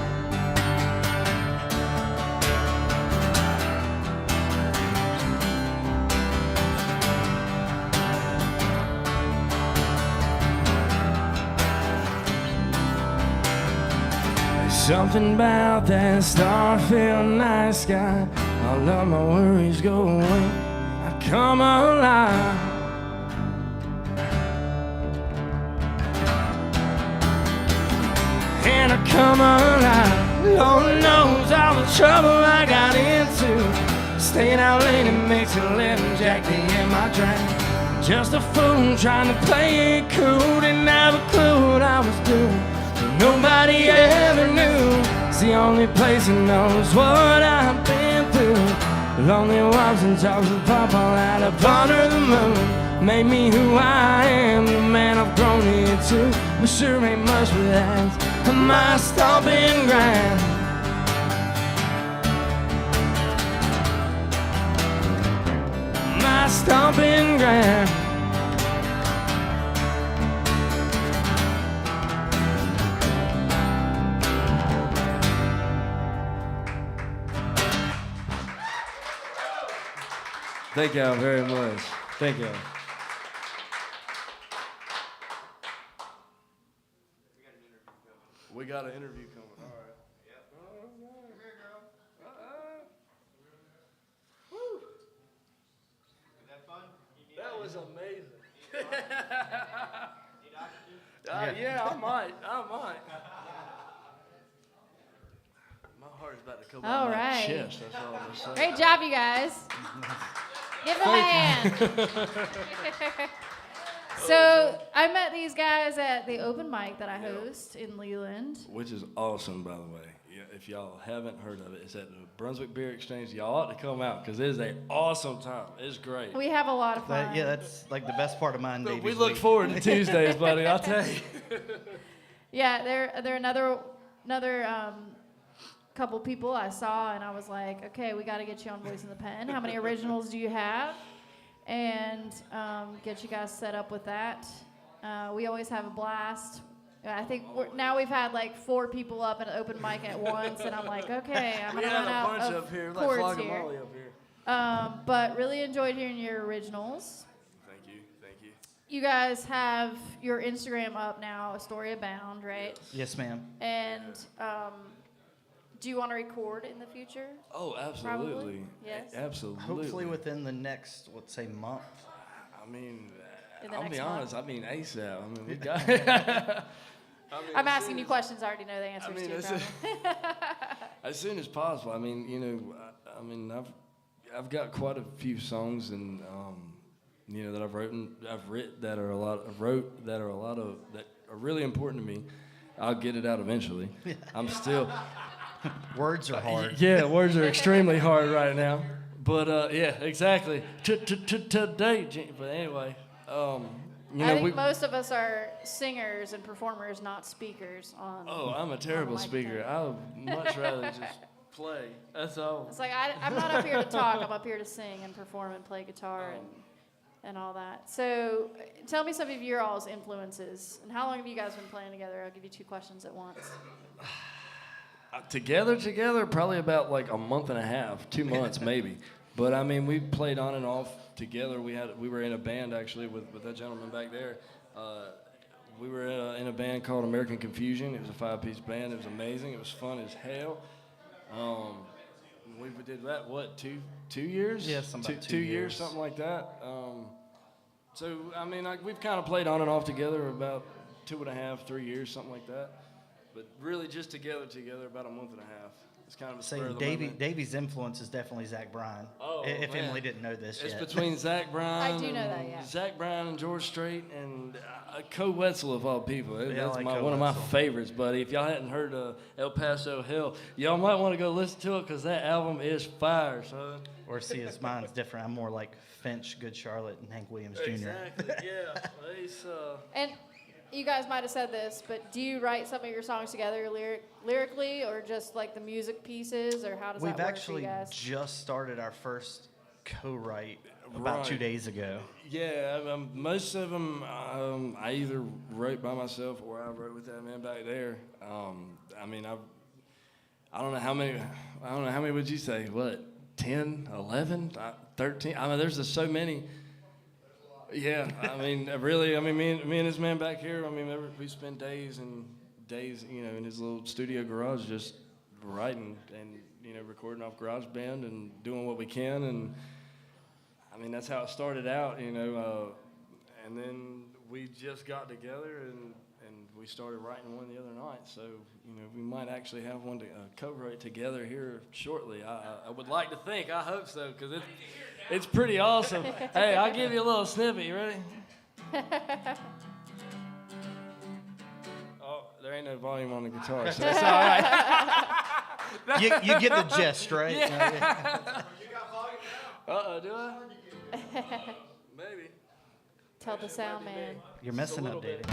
[SPEAKER 7] Something about that star-filled night sky. All of my worries go away. I come alive. And I come alive. Lord knows all the trouble I got into. Staying out late and mixing a little Jack D in my drink. Just a fool trying to play it cool. Didn't have a clue what I was doing. Nobody ever knew. It's the only place that knows what I've been through. Lonely walks and talks with Papa out up under the moon. Made me who I am, the man I've grown into. But sure ain't much for that. My stomping ground. My stomping ground.
[SPEAKER 4] Thank y'all very much. Thank y'all.
[SPEAKER 7] We got an interview coming. All right. Yep. Come here, girl. Woo.
[SPEAKER 5] Was that fun?
[SPEAKER 7] That was amazing.
[SPEAKER 5] Need oxygen?
[SPEAKER 7] Yeah, I might. My heart's about to come out
[SPEAKER 2] All
[SPEAKER 7] my
[SPEAKER 2] right.
[SPEAKER 7] chest. That's all I'm gonna say.
[SPEAKER 2] Great job, you guys. Give them a hand. So I met these guys at the open mic that I host in Leland.
[SPEAKER 7] Which is awesome, by the way. Yeah, if y'all haven't heard of it, it's at the Brunswick Beer Exchange. Y'all ought to come out because it is an awesome time. It's great.
[SPEAKER 2] We have a lot of fun.
[SPEAKER 5] That's like the best part of mine.
[SPEAKER 7] But we look forward to Tuesdays, buddy. I'll tell you.
[SPEAKER 2] Yeah, they're another couple people I saw, and I was like, okay, we got to get you on Voice in the Pen. How many originals do you have? And get you guys set up with that. We always have a blast. I think now we've had like 4 people up at an open mic at once, and I'm like, okay, I'm gonna run out of chords here.
[SPEAKER 7] Up here.
[SPEAKER 2] But really enjoyed hearing your originals.
[SPEAKER 7] Thank you.
[SPEAKER 2] You guys have your Instagram up now, Astoria Bound, right?
[SPEAKER 5] Yes, ma'am.
[SPEAKER 2] And Do you want to record in the future?
[SPEAKER 7] Oh, absolutely.
[SPEAKER 2] Yes.
[SPEAKER 7] Absolutely.
[SPEAKER 5] Hopefully within the next, let's say, month.
[SPEAKER 7] I mean,
[SPEAKER 2] In the
[SPEAKER 7] I'll
[SPEAKER 2] next
[SPEAKER 7] be
[SPEAKER 2] month?
[SPEAKER 7] honest. I mean, ASAP. I mean, we got.
[SPEAKER 2] I'm asking you questions I already know the answers
[SPEAKER 7] I mean,
[SPEAKER 2] to.
[SPEAKER 7] as soon as possible. I mean, you know, I mean, I've got quite a few songs and you know that I've written that are really important to me. I'll get it out eventually. I'm still.
[SPEAKER 5] Words are hard.
[SPEAKER 7] Yeah, words are extremely hard right now. But yeah, exactly. Today, but anyway, you
[SPEAKER 2] I
[SPEAKER 7] know,
[SPEAKER 2] think most of us are singers and performers, not speakers.
[SPEAKER 7] Oh, I'm a terrible speaker. I would much rather just play. That's all.
[SPEAKER 2] It's like I'm not up here to talk. I'm up here to sing and perform and play guitar and all that. So tell me some of your all's influences and how long have you guys been playing together? I'll give you 2 questions at once.
[SPEAKER 7] Together, probably about like a month and a half, 2 months maybe. But I mean, we played on and off together. We were in a band actually with that gentleman back there. We were in a band called American Confusion. It was a 5-piece band. It was amazing. It was fun as hell. We did that, what, two years?
[SPEAKER 5] Yeah, something about
[SPEAKER 7] 2 years, something like that. So, I mean, we've kind of played on and off together about 2.5, 3 years, something like that. But really just together about a month and a half. It's kind of a spur of the moment.
[SPEAKER 5] Davy's influence is definitely Zach Bryan.
[SPEAKER 7] Oh,
[SPEAKER 5] if
[SPEAKER 7] man.
[SPEAKER 5] Emily didn't know this
[SPEAKER 7] It's
[SPEAKER 5] yet.
[SPEAKER 7] between Zach Bryan.
[SPEAKER 2] I do know that, yeah.
[SPEAKER 7] Zach Bryan and George Strait and Co Wetzel of all people. That's
[SPEAKER 5] like
[SPEAKER 7] one of my favorites, buddy. If y'all hadn't heard El Paso Hell, y'all might want to go listen to it because that album is fire, son.
[SPEAKER 5] Or see, mine's different. I'm more like Finch, Good Charlotte, and Hank Williams Jr.
[SPEAKER 7] Exactly, yeah. He's,
[SPEAKER 2] And you guys might have said this, but do you write some of your songs together lyrically or just like the music pieces, or how does
[SPEAKER 5] We've
[SPEAKER 2] that work
[SPEAKER 5] actually
[SPEAKER 2] for you guys?
[SPEAKER 5] just started our first co-write about 2 days ago.
[SPEAKER 7] Yeah, most of them I either wrote by myself or I wrote with that man back there. I mean, I don't know how many. I don't know how many would you say? What, 10, 11, 13? I mean, there's just so many. Yeah, I mean, really. I mean, me and this man back here. I mean, we spend days and days, you know, in his little studio garage just writing and, you know, recording off GarageBand and doing what we can. And I mean, that's how it started out, you know. And then we just got together and we started writing one the other night. So, you know, we might actually have one to co-write together here shortly. I would like to think. I hope so, because it's pretty awesome. Hey, I'll give you a little snippet. You ready? Oh, there ain't no volume on the guitar, so it's all right.
[SPEAKER 5] You get the gist, right?
[SPEAKER 7] Yeah. Do I? Maybe.
[SPEAKER 2] Tell the sound man.
[SPEAKER 5] You're messing up, Davey.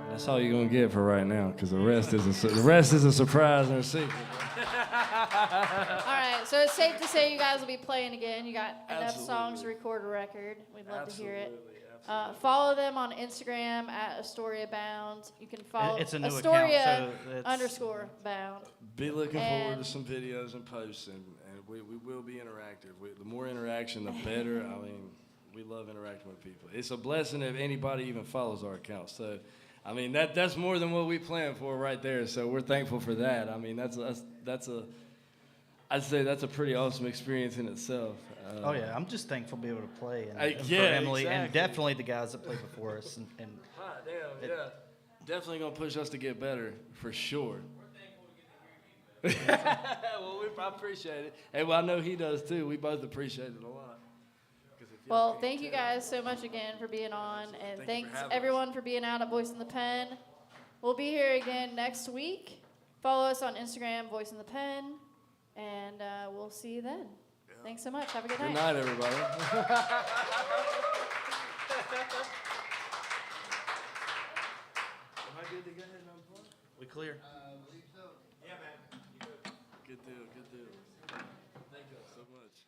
[SPEAKER 7] That's all you're gonna get for right now, because the rest is a surprise and a secret.
[SPEAKER 2] All right, so it's safe to say you guys will be playing again. You got enough
[SPEAKER 7] Absolutely.
[SPEAKER 2] songs to record a record. We'd love to hear it.
[SPEAKER 7] Absolutely.
[SPEAKER 2] Follow them on Instagram at Astoria Bound. You can follow
[SPEAKER 5] It's a new
[SPEAKER 2] Astoria
[SPEAKER 5] account, so
[SPEAKER 2] _bound.
[SPEAKER 7] Be looking forward
[SPEAKER 2] And-
[SPEAKER 7] to some videos and posts, and we will be interactive. The more interaction, the better. I mean, we love interacting with people. It's a blessing if anybody even follows our account. So, I mean, that's more than what we planned for right there. So we're thankful for that. I mean, I'd say that's a pretty awesome experience in itself.
[SPEAKER 5] Oh yeah, I'm just thankful to be able to play, and for
[SPEAKER 7] yeah,
[SPEAKER 5] Emily, and
[SPEAKER 7] exactly.
[SPEAKER 5] definitely the guys that played before us. And
[SPEAKER 7] Hot damn, yeah. Definitely gonna push us to get better for sure. Well, I appreciate it. Hey, well, I know he does too. We both appreciate it a lot.
[SPEAKER 2] Well, thank you guys so much again for being on, and
[SPEAKER 7] Thank you for
[SPEAKER 2] thanks
[SPEAKER 7] having
[SPEAKER 2] everyone for being out at Voice in the Pen. We'll be here again next week. Follow us on Instagram, Voice in the Pen, and we'll see you then. Thanks so much. Have a good night.
[SPEAKER 7] Good night, everybody.
[SPEAKER 5] am I good to go ahead and unplug? We clear?
[SPEAKER 7] Good deal, good deal. Thank you so much.